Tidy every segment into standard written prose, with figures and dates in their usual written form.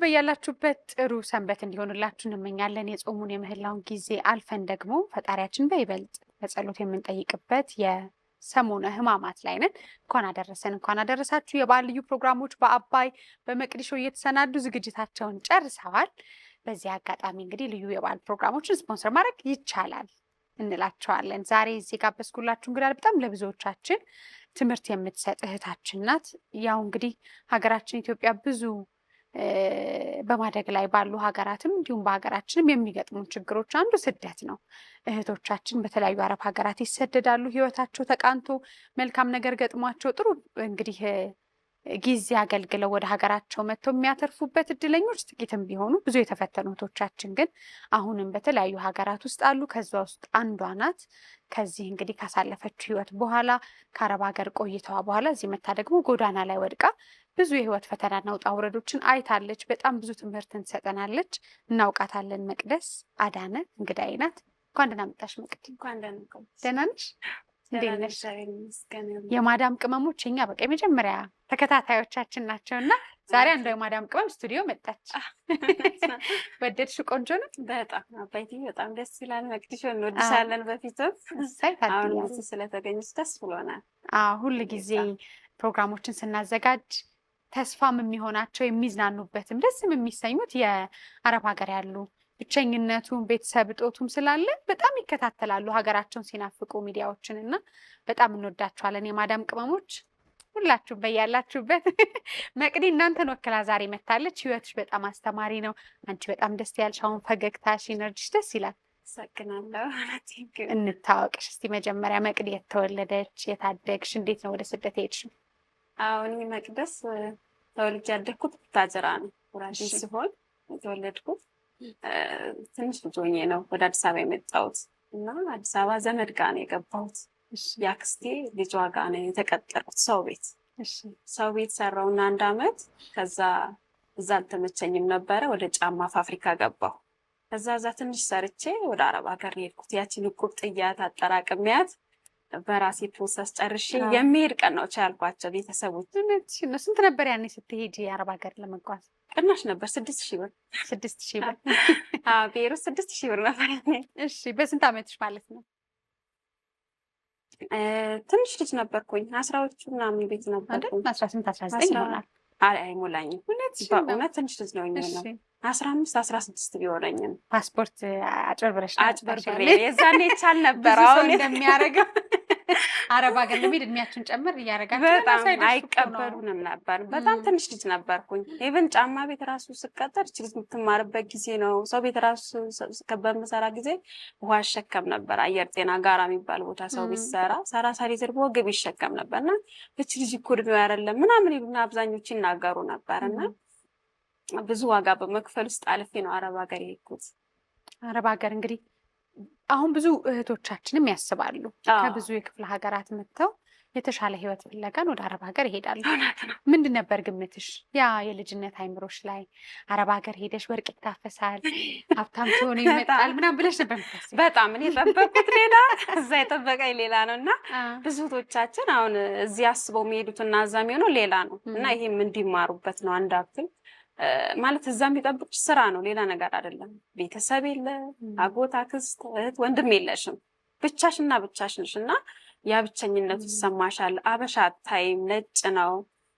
በያላችሁበት ጥሩ ሰንበት እንዲሆንላችሁ እንመኛለን። የጾሙን የምህላውን ጊዜ አልፈን ደግሞ ፈጣሪያችን በይበልጥ በጸሎት የምንጠይቅበት የሰሙነ ሕማማት ላይ ነን። እንኳን አደረሰን፣ እንኳን አደረሳችሁ። የበዓል ልዩ ፕሮግራሞች በአባይ በመቅዲሾ እየተሰናዱ ዝግጅታቸውን ጨርሰዋል። በዚህ አጋጣሚ እንግዲህ ልዩ የበዓል ፕሮግራሞችን ስፖንሰር ማድረግ ይቻላል እንላቸዋለን። ዛሬ እዚህ ጋበዝኩላችሁ እንግዳ በጣም ለብዙዎቻችን ትምህርት የምትሰጥ እህታችን ናት። ያው እንግዲህ ሀገራችን ኢትዮጵያ ብዙ በማደግ ላይ ባሉ ሀገራትም እንዲሁም በሀገራችንም የሚገጥሙ ችግሮች አንዱ ስደት ነው። እህቶቻችን በተለያዩ አረብ ሀገራት ይሰደዳሉ። ህይወታቸው ተቃንቶ መልካም ነገር ገጥሟቸው ጥሩ እንግዲህ ጊዜ አገልግለው ወደ ሀገራቸው መጥተው የሚያተርፉበት እድለኞች ጥቂትም ቢሆኑ ብዙ የተፈተኑ እህቶቻችን ግን አሁንም በተለያዩ ሀገራት ውስጥ አሉ። ከዛ ውስጥ አንዷ ናት። ከዚህ እንግዲህ ካሳለፈችው ህይወት በኋላ ከአረብ ሀገር ቆይታዋ በኋላ እዚህ መታ ደግሞ ጎዳና ላይ ወድቃ ብዙ የህይወት ፈተናና ውጣ ውረዶችን አይታለች። በጣም ብዙ ትምህርትን ትሰጠናለች። እናውቃታለን። መቅደስ አዳነ እንግዳዬ ናት። እንኳን ደህና መጣሽ መቅዲ። እንኳን ደህና ነሽ? እንዴት ነሽ? የማዳም ቅመሞች እኛ በቃ የመጀመሪያ ተከታታዮቻችን ናቸው እና ዛሬ አንዷ የማዳም ቅመም ስቱዲዮ መጣች። ወደድሽ? ቆንጆ ነው በጣም አባይቲ በጣም ደስ ይላል። መቅዲሾ እንወድሻለን። በፊትም አሁን ስለተገኘች ደስ ብሎናል። ሁል ጊዜ ፕሮግራሞችን ስናዘጋጅ ተስፋም የሚሆናቸው የሚዝናኑበትም ደስም የሚሰኙት የአረብ ሀገር ያሉ ብቸኝነቱም ቤተሰብ እጦቱም ስላለ በጣም ይከታተላሉ ሀገራቸውን ሲናፍቁ ሚዲያዎችን እና በጣም እንወዳቸዋለን የማዳም ቅመሞች ሁላችሁም በያላችሁበት። መቅዲ እናንተን ወክላ ዛሬ መታለች። ህይወትሽ በጣም አስተማሪ ነው። አንቺ በጣም ደስ ያልሽ አሁን ፈገግታሽ ኢነርጂሽ ደስ ይላል። ሰግናለሁ። እንታወቅሽ እስቲ መጀመሪያ መቅዲ የተወለደች የታደግሽ እንዴት ነው ወደ ስደት ሄድሽ? አሁን መቅደስ ተወልጄ ያደግኩት ቡታጅራ ነው። ጉራጌ ሲሆን የተወለድኩት ትንሽ ልጅ ሆኜ ነው ወደ አዲስ አበባ የመጣሁት እና አዲስ አበባ ዘመድ ጋር ነው የገባሁት። የአክስቴ ልጇ ጋር ነው የተቀጠርኩት ሰው ቤት ሰራውና 1 አመት። ከዛ እዛ አልተመቸኝም ነበረ። ወደ ጫማ ፋብሪካ ገባሁ። ከዛ ትንሽ ሰርቼ ወደ አረብ ሀገር ሄድኩት። ያቺን እቁብ ጥያት አጠራቅሚያት በራሴ ፕሮሰስ ጨርሼ የሚሄድ ቀን ነው ቻልኳቸው ቤተሰቦች። ስንት ነበር ያኔ ስትሄጂ የአረብ ሀገር ለመጓዝ? ቅናሽ ነበር 6000 ብር። 6000 ብር? ቤይሩት 6000 ብር ነበር ያኔ። እሺ በስንት አመትሽ ማለት ነው? ትንሽ ልጅ ነበርኩኝ። 10ዎቹ ምናምን ቤት ነበርኩኝ። 18 19 ይሆናል። አይሞላኝም። በእውነት ትንሽ ልጅ ነው የሚሆነው። 15 16 ቢሆነኝም ፓስፖርት አጭበርብረሽ አጭበርብሬ የዛኔ ይቻል ነበር። አሁን እንደሚያደርገው አረብ ሀገር ለሚሄድ እድሜያችን ጨምር እያደረጋችሁ በጣም አይቀበሉንም ነበር። በጣም ትንሽ ልጅ ነበርኩኝ። ኢቭን ጫማ ቤት ራሱ ስቀጠር እቺ ልጅ የምትማርበት ጊዜ ነው። ሰው ቤት ራሱ በምሰራ ጊዜ ውሃ እሸከም ነበር። አየር ጤና ጋራ የሚባል ቦታ ሰው ቤት ሰራ ሊትር በወገብ ይሸከም ነበርና እቺ ልጅ እኮ እድሜው አይደለም ምናምን ይሉና አብዛኞቹ ይናገሩ ነበርና ብዙ ዋጋ በመክፈል ውስጥ አልፌ ነው አረብ ሀገር የሄድኩት። አረብ ሀገር እንግዲህ አሁን ብዙ እህቶቻችንም ያስባሉ ከብዙ የክፍለ ሀገራት መጥተው የተሻለ ህይወት ፍለጋን ወደ አረብ ሀገር ይሄዳሉ። ምንድን ነበር ግምትሽ ያ የልጅነት አይምሮሽ ላይ አረብ ሀገር ሄደሽ ወርቅ ይታፈሳል ሀብታም ትሆኑ ይመጣል ምናምን ብለሽ ነበር? በጣም እኔ የጠበቅኩት ሌላ እዛ የጠበቀኝ ሌላ ነው እና ብዙ እህቶቻችን አሁን እዚህ አስበው የሚሄዱትና እዛ የሚሆነው ሌላ ነው እና ይሄም እንዲማሩበት ነው። አንድ አክል ማለት እዛም ቢጠብቅሽ ስራ ነው፣ ሌላ ነገር አይደለም። ቤተሰብ የለ፣ አጎት፣ አክስት፣ እህት፣ ወንድም የለሽም። ብቻሽና ብቻሽንሽ እና ያ ብቸኝነቱ ይሰማሻል። አበሻ አታይም፣ ነጭ ነው፣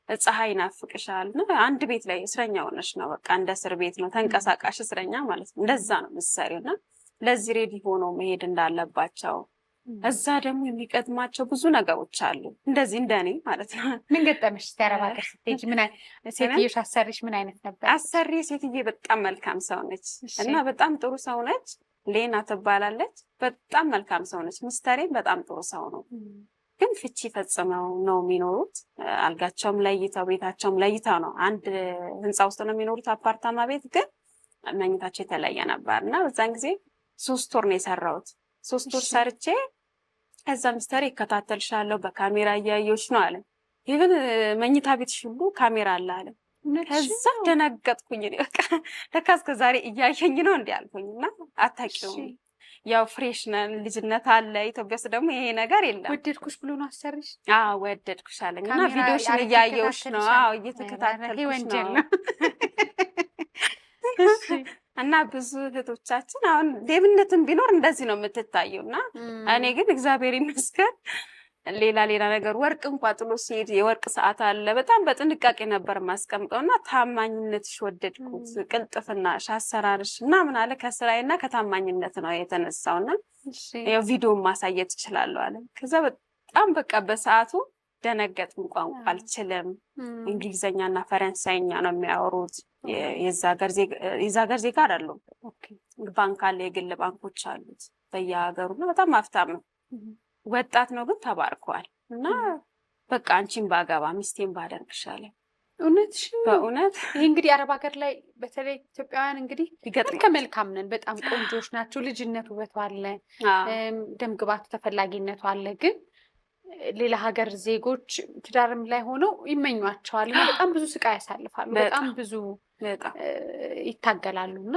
ፀሐይ ናፍቅሻል። አንድ ቤት ላይ እስረኛ ሆነሽ ነው፣ በቃ እንደ እስር ቤት ነው፣ ተንቀሳቃሽ እስረኛ ማለት ነው። እንደዛ ነው የምትሰሪውና ለዚህ ሬዲ ሆኖ መሄድ እንዳለባቸው እዛ ደግሞ የሚቀድማቸው ብዙ ነገሮች አሉ። እንደዚህ እንደኔ ማለት ነው። ምን ገጠመሽ? አረብ ሀገር ስትሄጂ ምን ሴትዮሽ አሰሪሽ ምን አይነት ነበር? አሰሪ ሴትዬ በጣም መልካም ሰው ነች እና በጣም ጥሩ ሰው ነች። ሌና ትባላለች። በጣም መልካም ሰው ነች። ሚስተሬም በጣም ጥሩ ሰው ነው። ግን ፍቺ ፈጽመው ነው የሚኖሩት። አልጋቸውም ለይተው ቤታቸውም ለይተው ነው። አንድ ህንፃ ውስጥ ነው የሚኖሩት፣ አፓርታማ ቤት። ግን መኝታቸው የተለየ ነበር እና በዛን ጊዜ 3 ወር ነው የሰራሁት። 3 ወር ሰርቼ ከዛ ሚስተር ይከታተልሻለሁ በካሜራ እያየሁሽ ነው አለ። ኢቭን መኝታ ቤትሽ ሁሉ ካሜራ አለ አለ። ከዛ ደነገጥኩኝ። በቃ ለካ እስከ ዛሬ እያየኝ ነው እንዴ አልኩኝና አታውቂውም ያው ፍሬሽ ነን፣ ልጅነት አለ። ኢትዮጵያ ውስጥ ደግሞ ይሄ ነገር የለም። ወደድኩሽ ብሎ ነው አሰርሽ? ወደድኩሽ አለኝና ቪዲዮሽን እያየሁሽ ነው። እየተከታተልኩሽ ነው። እና ብዙ እህቶቻችን አሁን ሌብነትን ቢኖር እንደዚህ ነው የምትታየው። እና እኔ ግን እግዚአብሔር ይመስገን ሌላ ነገር ወርቅ እንኳን ጥሎ ሲሄድ የወርቅ ሰዓት አለ። በጣም በጥንቃቄ ነበር ማስቀምጠው እና ታማኝነትሽ ወደድኩት፣ ቅልጥፍናሽ፣ አሰራርሽ እና ምን አለ ከስራዬና ከታማኝነት ነው የተነሳውና ያው ቪዲዮ ማሳየት እችላለሁ አለ። ከዛ በጣም በቃ በሰዓቱ ደነገጥኩ። ቋንቋ አልችልም፣ እንግሊዘኛና ፈረንሳይኛ ነው የሚያወሩት። የዛ ሀገር ዜጋ አይደሉም። ባንክ አለ፣ የግል ባንኮች አሉት በየሀገሩ እና በጣም ሀብታም ነው። ወጣት ነው ግን ተባርከዋል። እና በቃ አንቺን ባገባ ሚስቴን ባደርግሻለሁ። እውነትሽ በእውነት ይህ እንግዲህ አረብ ሀገር ላይ በተለይ ኢትዮጵያውያን እንግዲህ ከመልካም ነን፣ በጣም ቆንጆች ናቸው። ልጅነት ውበቱ አለ፣ ደምግባቱ ተፈላጊነቱ አለ። ግን ሌላ ሀገር ዜጎች ትዳርም ላይ ሆነው ይመኟቸዋል እና በጣም ብዙ ስቃይ ያሳልፋሉ፣ በጣም ብዙ ይታገላሉ። እና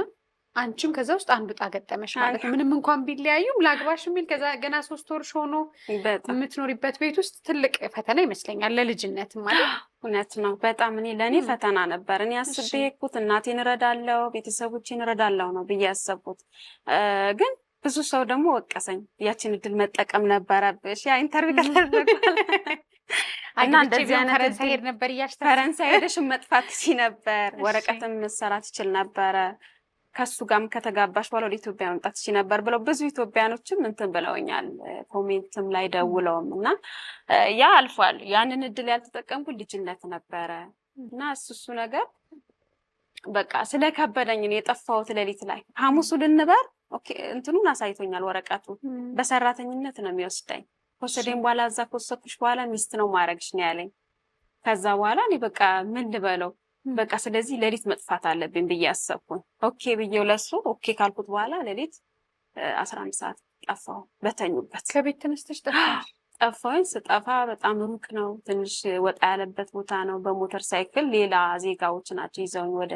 አንቺም ከዛ ውስጥ አንዱ ዕጣ ገጠመሽ ማለት ነው። ምንም እንኳን ቢለያዩም ላግባሽ የሚል ከዛ ገና 3 ወርሽ ሆኖ የምትኖሪበት ቤት ውስጥ ትልቅ ፈተና ይመስለኛል ለልጅነት ማለት። እውነት ነው። በጣም ለእኔ ፈተና ነበር። እኔ አስቤ የሄድኩት እናቴን እረዳለሁ፣ ቤተሰቦቼን እረዳለሁ ነው ብዬ ያሰብኩት። ግን ብዙ ሰው ደግሞ ወቀሰኝ። ያችን እድል መጠቀም ነበረብሽ። ያ ኢንተርቪው ከተደረገ እና እንደዚህ አይነት ፈረንሳይ ሄድ ነበር እያልሽ ፈረንሳይ ሄደሽ መጥፋት ትችይ ነበር፣ ወረቀትም መሰራት ትችል ነበረ፣ ከሱ ጋርም ከተጋባሽ በኋላ ወደ ኢትዮጵያ መምጣት ትችይ ነበር ብለው ብዙ ኢትዮጵያኖችም እንትን ብለውኛል፣ ኮሜንትም ላይ ደውለውም። እና ያ አልፏል። ያንን እድል ያልተጠቀምኩት ልጅነት ነበረ እና እሱ ነገር በቃ ስለከበደኝ ነው የጠፋሁት። ሌሊት ላይ ሐሙሱ ልንበር ኦኬ እንትኑን አሳይቶኛል፣ ወረቀቱ በሰራተኝነት ነው የሚወስደኝ። ከወሰደኝ በኋላ እዛ ከወሰድኩሽ በኋላ ሚስት ነው ማድረግሽ ነው ያለኝ። ከዛ በኋላ እኔ በቃ ምን ልበለው በቃ ስለዚህ ሌሊት መጥፋት አለብኝ ብዬ አሰብኩኝ። ኦኬ ብዬው ለሱ ኦኬ ካልኩት በኋላ ሌሊት 11 ሰዓት ጠፋሁ። በተኙበት ከቤት ተነስተሽ ጠፋሽ? ጠፋሁኝ። ስጠፋ በጣም ሩቅ ነው፣ ትንሽ ወጣ ያለበት ቦታ ነው። በሞተር ሳይክል ሌላ ዜጋዎች ናቸው ይዘውኝ ወደ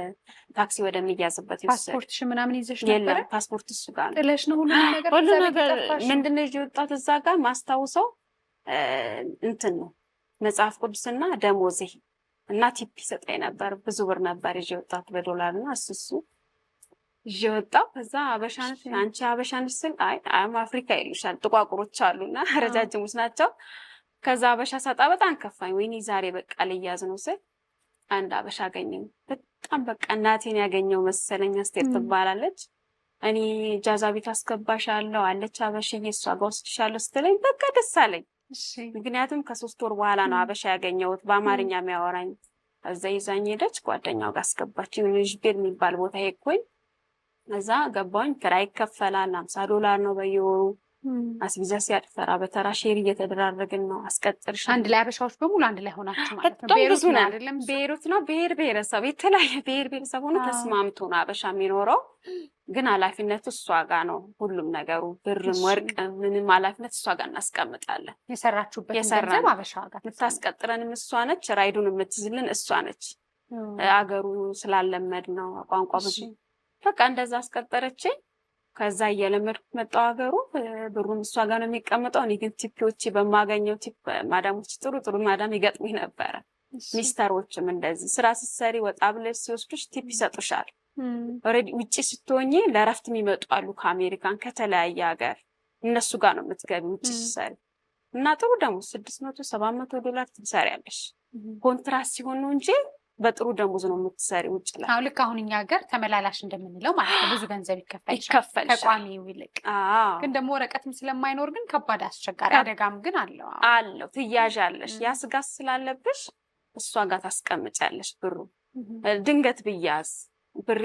ታክሲ ወደሚያዝበት ይወሰድ። ፓስፖርትሽ ምናምን ይዘሽ ነበር? የለም ፓስፖርት እሱ ጋር ነው። ጥለሽ ነው ሁሉ ነገር ምንድነው ይዤ ወጣሁት። እዛ ጋር ማስታውሰው እንትን ነው መጽሐፍ ቅዱስና ደሞዜ እና ቲፕ ይሰጠኝ ነበር። ብዙ ብር ነበር ይዤ ወጣሁት በዶላር እና እሱ ይዤ ወጣሁ። ከዛ አበሻነሽ አንቺ አበሻነሽ ስል አም አፍሪካ ይሉሻል። ጥቋቁሮች አሉና ረጃጅሞች ናቸው። ከዛ አበሻ ሳጣ በጣም ከፋኝ። ወይኔ ዛሬ በቃ ልያዝ ነው ስል አንድ አበሻ አገኘኝ። በጣም በቃ እናቴን ያገኘው መሰለኝ። አስቴር ትባላለች። እኔ ጃዛ ቤት አስገባሻለሁ አለች አበሽዬ፣ እሷ ጋር ወስድሻለሁ ስትለኝ በቃ ደስ አለኝ። ምክንያቱም ከ3 ወር በኋላ ነው አበሻ ያገኘሁት በአማርኛ የሚያወራኝ። እዛ ይዛኝ ሄደች፣ ጓደኛው ጋር አስገባችኝ። ልጅ ቤት የሚባል ቦታ ሄድኩኝ። እዛ ገባሁኝ። ኪራይ ይከፈላል፣ $50 ነው በየወሩ። አስቤዛ ሲያድፈራ በተራ ሼር እየተደራረግን ነው። አስቀጥርሽ አንድ ላይ አበሻዎች በሙሉ አንድ ላይ ሆናችሁ ማለት ነው? ቤይሩት ነው አይደለም? ቤይሩት ነው። ብሔር ብሔረሰብ የተለያየ ብሔር ብሔረሰብ ሆኖ ተስማምቶ ነው አበሻ የሚኖረው። ግን ኃላፊነቱ እሷ ጋር ነው። ሁሉም ነገሩ ብርም ወርቅ ምንም ኃላፊነት እሷ ጋር እናስቀምጣለን። የሰራችሁበት ገንዘብ አበሻ ጋር የምታስቀጥረንም እሷ ነች። ራይዱን የምትዝልን እሷ ነች። አገሩ ስላለመድ ነው ቋንቋ ብዙ በቃ እንደዛ አስቀጠረችኝ። ከዛ እየለመድኩ መጣሁ ሀገሩ። ብሩም እሷ ጋር ነው የሚቀመጠው። እኔ ግን ቲፒዎች በማገኘው ቲፕ ማዳሞች ጥሩ ማዳም ይገጥሙኝ ነበረ። ሚስተሮችም እንደዚህ ስራ ስትሰሪ ወጣ ብለሽ ሲወስዱሽ ቲፕ ይሰጡሻል። ኦልሬዲ ውጪ ስትሆኚ ለእረፍት የሚመጡ አሉ ከአሜሪካን ከተለያየ ሀገር። እነሱ ጋር ነው የምትገቢ ውጪ ስትሰሪ እና ጥሩ ደግሞ $600-700 ትሰሪያለሽ። ኮንትራት ሲሆን ነው እንጂ በጥሩ ደሞዝ ነው የምትሰሪ ውጭ ላይ። አሁን ልክ አሁን እኛ ሀገር ተመላላሽ እንደምንለው ማለት ነው። ብዙ ገንዘብ ይከፈልሻል ከቋሚው ይልቅ። ግን ደግሞ ወረቀትም ስለማይኖር ግን ከባድ አስቸጋሪ አደጋም ግን አለው። ትያዣለሽ። ያ ስጋት ስላለብሽ እሷ ጋር ታስቀምጫለሽ ብሩ። ድንገት ብያዝ ብሬ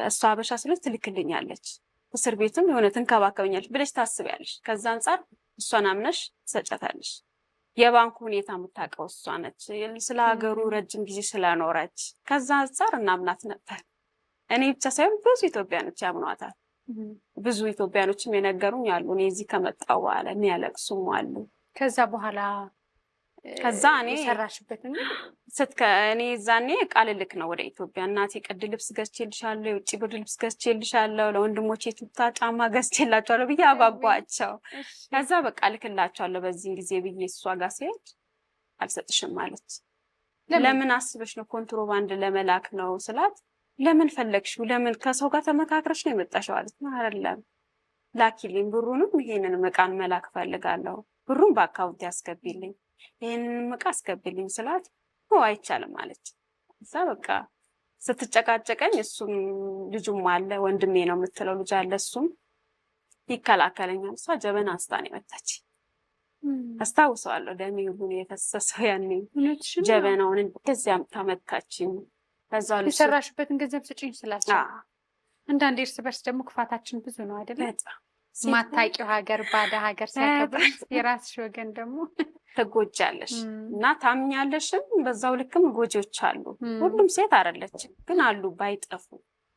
እሷ አበሻ ስለች ትልክልኛለች፣ እስር ቤትም የሆነ ትንከባከበኛለች ብለሽ ታስቢያለሽ። ከዛ አንጻር እሷን አምነሽ ትሰጫታለሽ። የባንኩ ሁኔታ የምታውቀው እሷ ነች፣ ስለ ሀገሩ ረጅም ጊዜ ስለኖረች። ከዛ አንጻር እናምናት ነበር። እኔ ብቻ ሳይሆን ብዙ ኢትዮጵያኖች ያምኗታል። ብዙ ኢትዮጵያኖችም የነገሩኝ አሉ። እኔ እዚህ ከመጣሁ በኋላ የሚያለቅሱም አሉ። ከዛ እኔ የሰራሽበትን እኔ እዛኔ ቃል ልክ ነው ወደ ኢትዮጵያ። እናቴ ቅድ ልብስ ገዝቼልሻለሁ፣ የውጭ ብርድ ልብስ ገዝቼልሻለሁ፣ ለወንድሞቼ ቱታ ጫማ ገዝቼላቸዋለሁ ብዬ አጓጓቸው። ከዛ በቃ ልክላቸዋለሁ በዚህን ጊዜ ብዬ እሷ ጋር ሲሄድ አልሰጥሽም ማለት። ለምን አስበሽ ነው? ኮንትሮባንድ ለመላክ ነው ስላት፣ ለምን ፈለግሽው? ለምን ከሰው ጋር ተመካክረሽ ነው የመጣሽው አለች። አይደለም ላኪልኝ ብሩንም ይሄንን ዕቃን መላክ ፈልጋለሁ፣ ብሩን በአካውንት ያስገቢልኝ፣ ይሄንን ዕቃ አስገቢልኝ ስላት አይቻልም አለች። እዛ በቃ ስትጨቃጨቀኝ እሱም ልጁም አለ ወንድሜ ነው የምትለው ልጅ አለ፣ እሱም ይከላከለኛል። እሷ ጀበና አንስታ ነው የመታች። አስታውሰዋለሁ፣ ደሜ ሁሉ ነው የፈሰሰው ያኔ። ጀበናውን እንደዚህ አምጥታ መታችኝ። ከዛ ልጅ የሰራሽበትን ገንዘብ ስጪኝ ስላልሽ አንዳንዴ እርስ በርስ ደግሞ ክፋታችን ብዙ ነው አይደለ? ማታውቂው ሀገር ባዳ ሀገር ሲያከብር የራስሽ ወገን ደግሞ ትጎጃለሽ እና ታምኛለሽም፣ በዛው ልክም ጎጆች አሉ። ሁሉም ሴት አይደለችም ግን አሉ ባይጠፉ።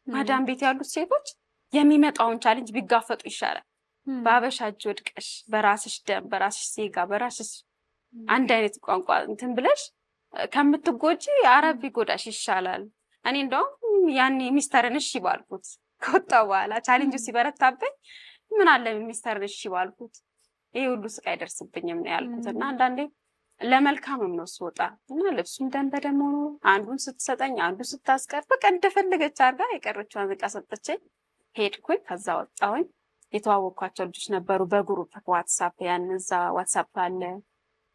ማዳም ቤት ያሉት ሴቶች የሚመጣውን ቻሌንጅ ቢጋፈጡ ይሻላል። በአበሻ እጅ ወድቀሽ በራስሽ ደም በራስሽ ዜጋ በራስሽ አንድ አይነት ቋንቋ እንትን ብለሽ ከምትጎጂ አረብ ቢጎዳሽ ይሻላል። እኔ እንደውም ያኔ ሚስተርን እሺ ባልኩት ከወጣሁ በኋላ ቻሌንጁ ሲበረታብኝ ምን አለ ሚስተርን እሺ ባልኩት ይሄ ሁሉ ስቃይ አይደርስብኝም ነው ያልኩት። እና አንዳንዴ ለመልካምም ነው ስወጣ እና ልብሱም ደም በደም ሆኖ አንዱን ስትሰጠኝ አንዱን ስታስቀር በቃ እንደፈለገች አድርጋ የቀረችዋን ዕቃ ሰጠችኝ። ሄድኩኝ። ከዛ ወጣሁኝ። የተዋወቅኳቸው ልጆች ነበሩ በግሩፕ ዋትሳፕ፣ ያን እዛ ዋትሳፕ አለ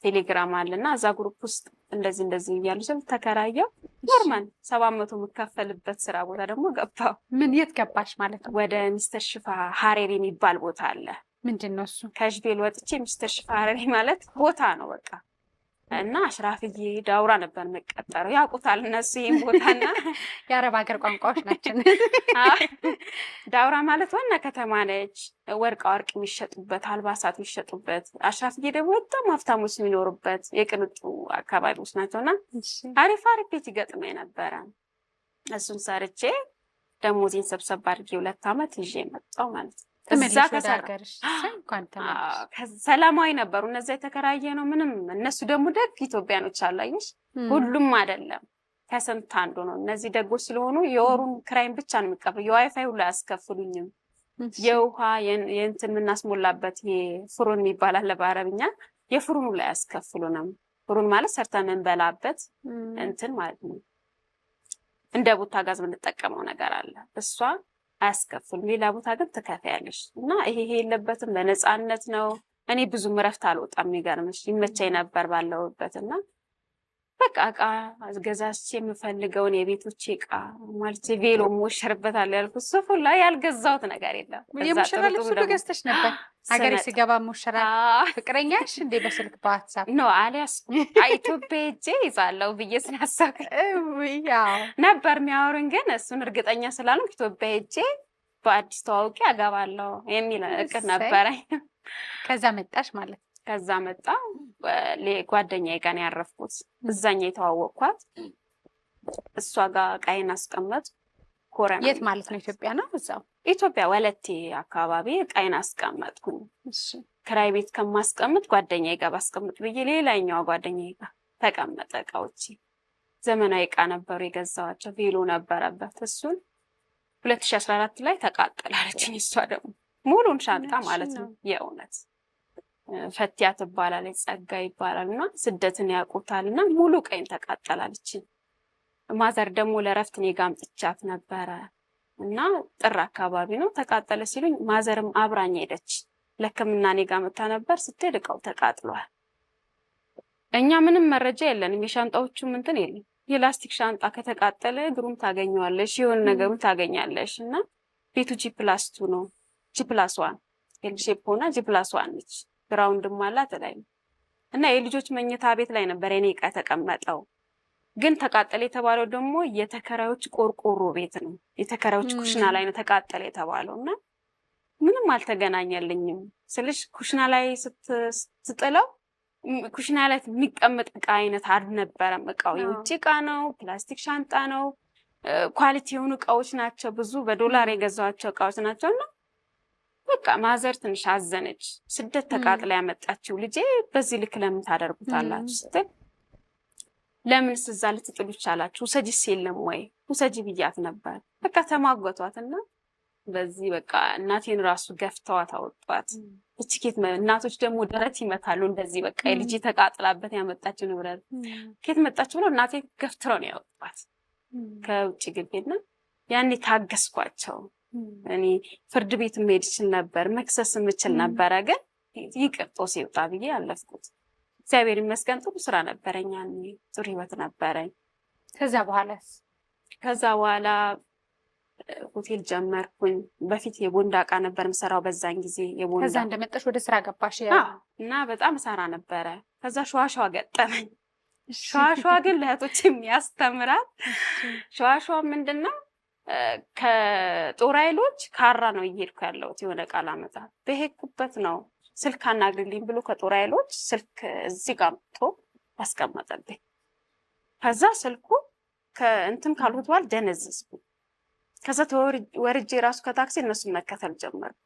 ቴሌግራም አለ እና እዛ ግሩፕ ውስጥ እንደዚህ እያሉ ስል ተከራየው ኖርማል 700 የምከፈልበት ስራ ቦታ ደግሞ ገባሁ። ምን የት ገባሽ ማለት ነው? ወደ ሚስተር ሽፋ ሀሬሪ የሚባል ቦታ አለ። ምንድን ነው እሱ? ከሽቤል ወጥቼ ሚስተር ሽፋ ሀሬሪ ማለት ቦታ ነው በቃ። እና አሽራፍዬ ዳውራ ነበር መቀጠረው። ያውቁታል እነሱ ይሄን ቦታና የአረብ ሀገር ቋንቋዎች ናቸው። ዳውራ ማለት ዋና ከተማ ነች። ወርቅ የሚሸጡበት አልባሳት የሚሸጡበት፣ አሽራፍዬ ደግሞ በጣም ሀብታሞች የሚኖሩበት የቅንጡ አካባቢዎች ናቸውና አሪፍ ቤት ይገጥመኝ ነበረ። እሱን ሰርቼ ደሞዜን ሰብሰብ አድርጌ 2 ዓመት ይዤ መጣሁ ማለት ነው። እዛ ከሰራሽ እንኳን ሰላማዊ ነበሩ እነዛ የተከራየ ነው ምንም። እነሱ ደግሞ ደግ ኢትዮጵያኖች አላየሽ፣ ሁሉም አይደለም ከስንት አንዱ ነው። እነዚህ ደጎች ስለሆኑ የወሩን ክራይም ብቻ ነው የሚቀበሉ። የዋይፋይ ሁሉ አያስከፍሉኝም። የውሃ የእንትን የምናስሞላበት የፍሩን የሚባል አለ በአረብኛ፣ የፍሩን ሁሉ አያስከፍሉንም። ፍሩን ማለት ሰርተን የምንበላበት እንትን ማለት ነው። እንደ ቡታ ጋዝ የምንጠቀመው ነገር አለ፣ እሷ አያስከፍሉም። ሌላ ቦታ ግን ትከፍያለሽ። እና ይሄ የለበትም፣ በነፃነት ነው። እኔ ብዙም እረፍት አልወጣም። የሚገርምሽ ይመቸኝ ነበር ባለውበት። እና በቃ ዕቃ ገዛቼ የምፈልገውን የቤቶቼ ዕቃ ማለት ቬሎ ሞሸርበታለሁ ያልኩት ሱፍ ላይ ያልገዛሁት ነገር የለም። የሙሽራ ልብስ ሁሉ ገዝተሽ ነበር? ሀገሬ ሲገባ ሙሽራ ፍቅረኛሽ እንዴ በስልክ በዋትሳፕ ነው አልያዝኩም። ኢትዮጵያ ሄጄ ይዛለሁ ብዬ ስላሰብኩ ነበር የሚያወሩኝ። ግን እሱን እርግጠኛ ስላልሆንኩ ኢትዮጵያ ሄጄ በአዲስ ተዋውቄ አገባለሁ የሚል እቅድ ነበረኝ። ከዛ መጣሽ ማለት? ከዛ መጣ ጓደኛዬ ጋር ያረፍኩት። እዛኛ የተዋወቅኳት እሷ ጋር ዕቃዬን አስቀመጥ። ኮረና የት ማለት ነው? ኢትዮጵያ ነው? እዛው ኢትዮጵያ ወለቴ አካባቢ ዕቃዬን አስቀመጥኩኝ። ክራይ ቤት ከማስቀምጥ ጓደኛዬ ጋር ባስቀምጥ ብዬ ሌላኛዋ ጓደኛዬ ጋር ተቀመጠ። ዕቃዎቼ ዘመናዊ ዕቃ ነበሩ የገዛኋቸው። ቬሎ ነበረበት። እሱን 2014 ላይ ተቃጠላለችኝ። እሷ ደግሞ ሙሉን ሻንጣ ማለት ነው። የእውነት ፈቲያ ትባላለች፣ ጸጋ ይባላል እና ስደትን ያውቁታል። እና ሙሉ ዕቃዬን ተቃጠላለችኝ። ማዘር ደግሞ ለረፍት እኔ ጋር አምጥቻት ነበረ እና ጥር አካባቢ ነው ተቃጠለ ሲሉኝ፣ ማዘርም አብራኝ ሄደች ለሕክምና እኔ ጋር መታ ነበር። ስትሄድ ዕቃው ተቃጥሏል። እኛ ምንም መረጃ የለንም። የሻንጣዎቹም እንትን የለም። የላስቲክ ሻንጣ ከተቃጠለ እግሩም ታገኘዋለሽ፣ የሆነ ነገሩም ታገኛለሽ። እና ቤቱ G+2 ነው፣ G+1 ኤልሼፕ ሆና G+1 ነች። ግራውንድም አላት ላይ እና የልጆች መኝታ ቤት ላይ ነበር የኔ ዕቃ ተቀመጠው። ግን ተቃጠለ የተባለው ደግሞ የተከራዮች ቆርቆሮ ቤት ነው። የተከራዮች ኩሽና ላይ ነው ተቃጠለ የተባለው። እና ምንም አልተገናኘልኝም ስልሽ ኩሽና ላይ ስትጥለው ኩሽና ላይ የሚቀመጥ ዕቃ አይነት አልነበረም። ዕቃው የውጭ ዕቃ ነው፣ ፕላስቲክ ሻንጣ ነው፣ ኳሊቲ የሆኑ ዕቃዎች ናቸው። ብዙ በዶላር የገዛኋቸው ዕቃዎች ናቸው። እና በቃ ማዘር ትንሽ አዘነች። ስደት ተቃጥላ ያመጣችው ልጄ በዚህ ልክ ለምን ታደርጉታላችሁ ስትል፣ ለምንስ እዛ ልትጥሉ ቻላችሁ? ውሰጂስ የለም ወይ? ውሰጂ ብያት ነበር። በቃ ተማጓቷትና በዚህ በቃ እናቴን ራሱ ገፍተዋት አወጧት። እችኬት እናቶች ደግሞ ደረት ይመታሉ እንደዚህ በቃ የልጅ ተቃጥላበት ያመጣችው ንብረት ኬት መጣች ብለው እናቴ ገፍትረው ነው ያወጧት ከውጭ ግቢና ያኔ ታገስኳቸው። እኔ ፍርድ ቤት መሄድ ይችል ነበር፣ መክሰስ የምችል ነበረ፣ ግን ይቅር ጦስ ይውጣ ብዬ አለፍኩት። እግዚአብሔር ይመስገን ጥሩ ስራ ነበረኝ፣ ያኔ ጥሩ ህይወት ነበረኝ። ከዛ በኋላ ሆቴል ጀመርኩኝ። በፊት የቦንዳ እቃ ነበር የምሰራው በዛን ጊዜ። ከዛ እንደመጣሽ ወደ ስራ ገባሽ? እና በጣም ሰራ ነበረ። ከዛ ሸዋሸዋ ገጠመኝ። ሸዋሸዋ ግን ለእህቶች የሚያስተምራል። ሸዋሸዋ ምንድነው? ከጦር ኃይሎች ካራ ነው እየሄድኩ ያለሁት። የሆነ ቃል አመጣ በሄድኩበት ነው ስልክ አናግሪልኝ ብሎ ከጦር ኃይሎች ስልክ እዚህ ጋር መጥቶ ያስቀመጠብኝ። ከዛ ስልኩ ከእንትን ካልሁት በኋላ ደነዘዝኩ። ከዛ ወርጄ ራሱ ከታክሲ እነሱን መከተል ጀመርኩ።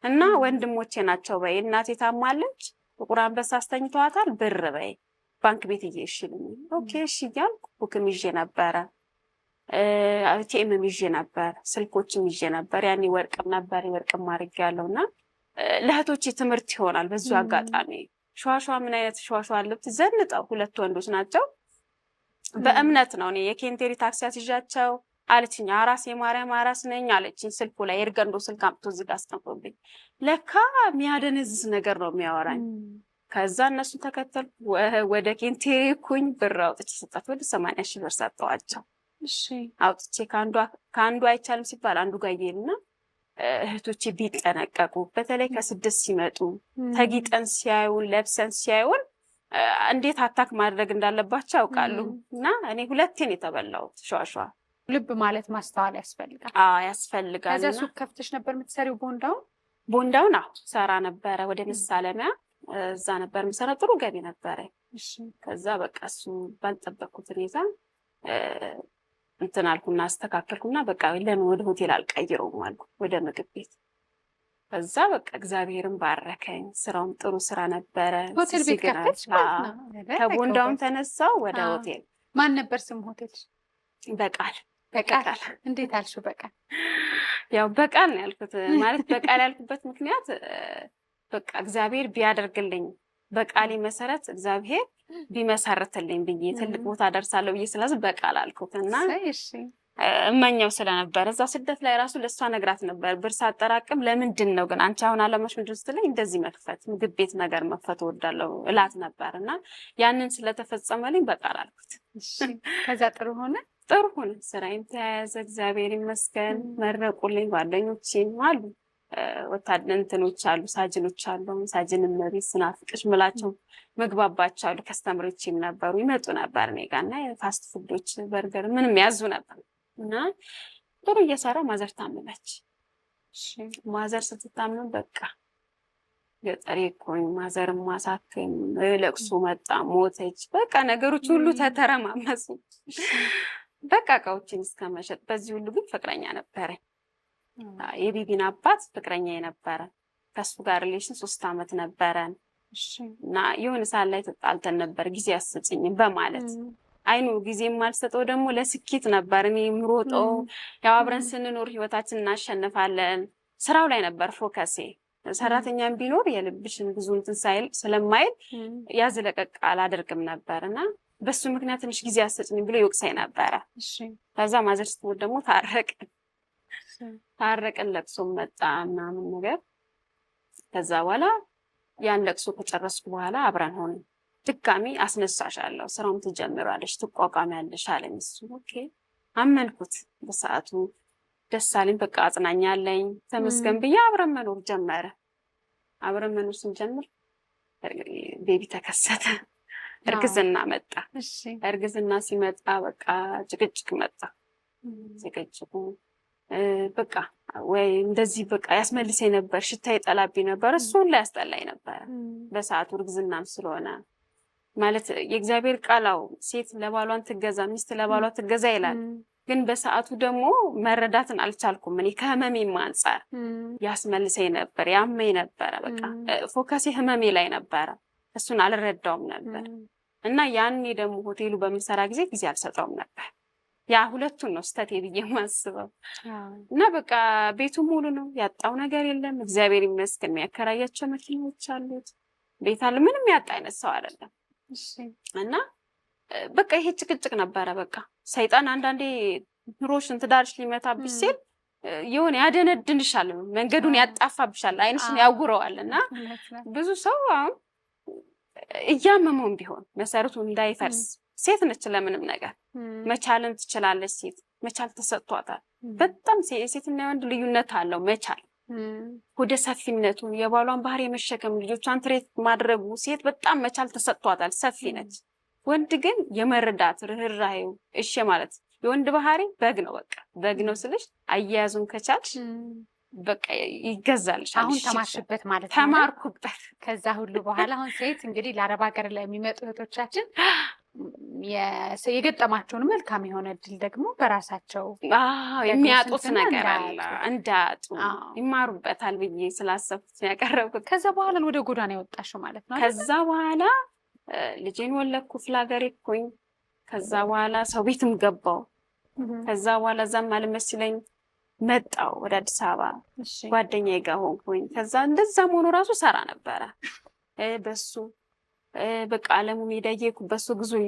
እና ወንድሞቼ ናቸው በይ እናቴ ታማለች፣ ጥቁር አንበሳ አስተኝተዋታል፣ ብር በይ ባንክ ቤት እየሽልኝ። ኦኬ እሺ እያልኩ ቡክም ይዤ ነበረ፣ አቲኤምም ይዤ ነበር፣ ስልኮችም ይዤ ነበር። ያኔ ወርቅም ነበር፣ ወርቅም አድርጌያለሁ። እና ለእህቶቼ ትምህርት ይሆናል። በዚሁ አጋጣሚ ሸዋሸዋ ምን አይነት ሸዋሸዋ አለብት ዘንጠው ሁለት ወንዶች ናቸው። በእምነት ነው እኔ የኬንቴሪ ታክሲ አስይዣቸው አለችኝ። አራስ የማርያም አራስ ነኝ አለችኝ። ስልኩ ላይ የእርገንዶ ስልክ አምጥቶ እዚህ ጋር አስቀምጦብኝ፣ ለካ የሚያደነዝዝ ነገር ነው የሚያወራኝ። ከዛ እነሱን ተከተልኩ፣ ወደ ኬንቴሪ ኩኝ። ብር አውጥቼ ሰጣት፣ ወደ 80,000 ብር ሰጠዋቸው። አውጥቼ ከአንዱ አይቻልም ሲባል አንዱ ጋር ይሄድና እህቶቼ ቢጠነቀቁ፣ በተለይ ከስደት ሲመጡ ተጊጠን ሲያዩን ለብሰን ሲያዩን እንዴት አታክ ማድረግ እንዳለባቸው ያውቃሉ። እና እኔ ሁለቴን የተበላሁት ሸዋሸዋ። ልብ ማለት ማስተዋል ያስፈልጋል። ያስፈልጋል። ከዛ ሱቅ ከፍተሽ ነበር የምትሰሪው? ቦንዳውን ሰራ ነበረ። ወደ መሳለሚያ እዛ ነበር የምሰራ። ጥሩ ገቢ ነበረ። ከዛ በቃ እሱ ባልጠበቅኩት ሁኔታ እንትን አልኩና አስተካከልኩና በቃ ለምን ወደ ሆቴል አልቀይረውም አልኩ፣ ወደ ምግብ ቤት። ከዛ በቃ እግዚአብሔርን ባረከኝ። ስራውም ጥሩ ስራ ነበረ። ሆቴል ቤት ከፈትሽ ማለት ነው? ከቦንዳውን ተነሳው ወደ ሆቴል። ማን ነበር ስም ሆቴል? በቃል። እንዴት አልሽው? በቃል ያው በቃል ነው ያልኩት። ማለት በቃል ያልኩበት ምክንያት በቃ እግዚአብሔር ቢያደርግልኝ በቃሌ መሰረት እግዚአብሔር ቢመሰርትልኝ ብዬ ትልቅ ቦታ ደርሳለሁ ብዬ ስለዚህ በቃል አልኩትና እመኛው ስለነበረ እዛ ስደት ላይ ራሱ ለሷ ነግራት ነበር። ብር ሳጠራቅም ለምንድን ነው ግን አንቺ አሁን አለማሽ ምንድን ስትለኝ እንደዚህ መክፈት ምግብ ቤት ነገር መክፈት እወዳለሁ እላት ነበርና ያንን ስለተፈጸመልኝ በቃል አልኩት። ከዛ ጥሩ ሆነ። ስራዬም ተያያዘ። እግዚአብሔር ይመስገን። መረቁልኝ። ጓደኞቼም አሉ፣ ወታደር እንትኖች አሉ፣ ሳጅኖች አሉ። ሳጅን መሪስ ስናፍቅሽ ምላቸው መግባባቸው አሉ። ከስተምሮችም ነበሩ፣ ይመጡ ነበር እኔ ጋር እና ፋስት ፉዶች በርገር ምንም ያዙ ነበር እና ጥሩ እየሰራ ማዘር ታመመች። ማዘር ስትታመም በቃ ገጠሬ እኮኝ ማዘርም ማሳከም ለቅሶ መጣ፣ ሞተች። በቃ ነገሮች ሁሉ ተተረማመሱ። በቃ እቃዎችን እስከመሸጥ። በዚህ ሁሉ ግን ፍቅረኛ ነበረኝ። የቢቢን አባት ፍቅረኛ የነበረ ከሱ ጋር ሪሌሽን 3 አመት ነበረን እና የሆነ ሰዓት ላይ ተጣልተን ነበር። ጊዜ አስጭኝም በማለት አይኑ ጊዜ የማልሰጠው ደግሞ ለስኬት ነበር እኔ ምሮጠው። ያው አብረን ስንኖር ህይወታችን እናሸንፋለን። ስራው ላይ ነበር ፎከሴ። ሰራተኛም ቢኖር የልብሽን ብዙ እንትን ሳይል ስለማይል ያዝለቀቅ አላደርግም ነበርና በሱ ምክንያት ትንሽ ጊዜ አስጭኝ ብሎ ይወቅሳይ ነበረ። ከዛ ማዘር ስትሞት ደግሞ ታረቅን። ለቅሶ መጣ ምናምን ነገር። ከዛ በኋላ ያን ለቅሶ ከጨረስኩ በኋላ አብረን ሆነ። ድጋሚ አስነሳሻለሁ፣ ስራውን ትጀምራለሽ፣ ትቋቋሚያለሽ አለኝ እሱ። ኦኬ አመንኩት። በሰዓቱ ደስ አለኝ። በቃ አጽናኛለኝ፣ ተመስገን ብዬ አብረን መኖር ጀመረ። አብረን መኖር ስንጀምር ቤቢ ተከሰተ። እርግዝና መጣ። እርግዝና ሲመጣ በቃ ጭቅጭቅ መጣ። ጭቅጭቁ በቃ ወይ እንደዚህ በቃ ያስመልሰኝ ነበር፣ ሽታ ይጠላብኝ ነበር። እሱን ላይ ያስጠላኝ ነበር በሰዓቱ እርግዝናም ስለሆነ። ማለት የእግዚአብሔር ቃላው ሴት ለባሏን ትገዛ፣ ሚስት ለባሏ ትገዛ ይላል። ግን በሰዓቱ ደግሞ መረዳትን አልቻልኩም። እኔ ከህመሜም አንጻር ያስመልሰኝ ነበር፣ ያመኝ ነበረ። በቃ ፎከሴ ህመሜ ላይ ነበረ፣ እሱን አልረዳውም ነበር። እና ያኔ ደግሞ ሆቴሉ በምሰራ ጊዜ አልሰጠውም ነበር። ያ ሁለቱን ነው ስተቴ ብዬ የማስበው። እና በቃ ቤቱ ሙሉ ነው፣ ያጣው ነገር የለም። እግዚአብሔር ይመስገን። የሚያከራያቸው መኪናዎች አሉት፣ ቤት አለ። ምንም ያጣ አይነት ሰው አይደለም። እና በቃ ይሄ ጭቅጭቅ ነበረ። በቃ ሰይጣን አንዳንዴ ኑሮሽን ትዳርሽ ሊመታብሽ ሲል የሆነ ያደነድንሻል፣ መንገዱን ያጣፋብሻል፣ አይንሽን ያጉረዋል። እና ብዙ ሰው አሁን እያመመውም ቢሆን መሰረቱ እንዳይፈርስ ሴት ነች ለምንም ነገር መቻልን ትችላለች። ሴት መቻል ተሰጥቷታል። በጣም ሴትና የወንድ ልዩነት አለው መቻል። ወደ ሰፊነቱ የባሏን ባህሪ የመሸከም ልጆቿን ትሬት ማድረጉ ሴት በጣም መቻል ተሰጥቷታል፣ ሰፊ ነች። ወንድ ግን የመረዳት ርህራሄው እሺ ማለት የወንድ ባህሪ በግ ነው። በቃ በግ ነው ስልሽ አያያዙን ከቻልሽ በቃ ይገዛልሽ። አሁን ተማርሽበት ማለት ነው? ተማርኩበት። ከዛ ሁሉ በኋላ አሁን ሴት እንግዲህ ለአረብ ሀገር ላይ የሚመጡ እህቶቻችን የገጠማቸውን መልካም የሆነ እድል ደግሞ በራሳቸው የሚያጡት ነገር አለ እንዳያጡ ይማሩበታል ብዬ ስላሰብኩት ያቀረብኩት። ከዛ በኋላ ወደ ጎዳና የወጣሽው ማለት ነው? ከዛ በኋላ ልጄን ወለድኩ፣ ክፍለ ሀገር ሄድኩኝ። ከዛ በኋላ ሰው ቤትም ገባው። ከዛ በኋላ እዛም አልመስለኝ መጣው ወደ አዲስ አበባ ጓደኛዬ ጋር ሆንኩኝ። ከዛ እንደዛም ሆኖ ራሱ ሰራ ነበረ በሱ በቃ አለሙ ሜዳ እየሄድኩ በሱ ግዙኝ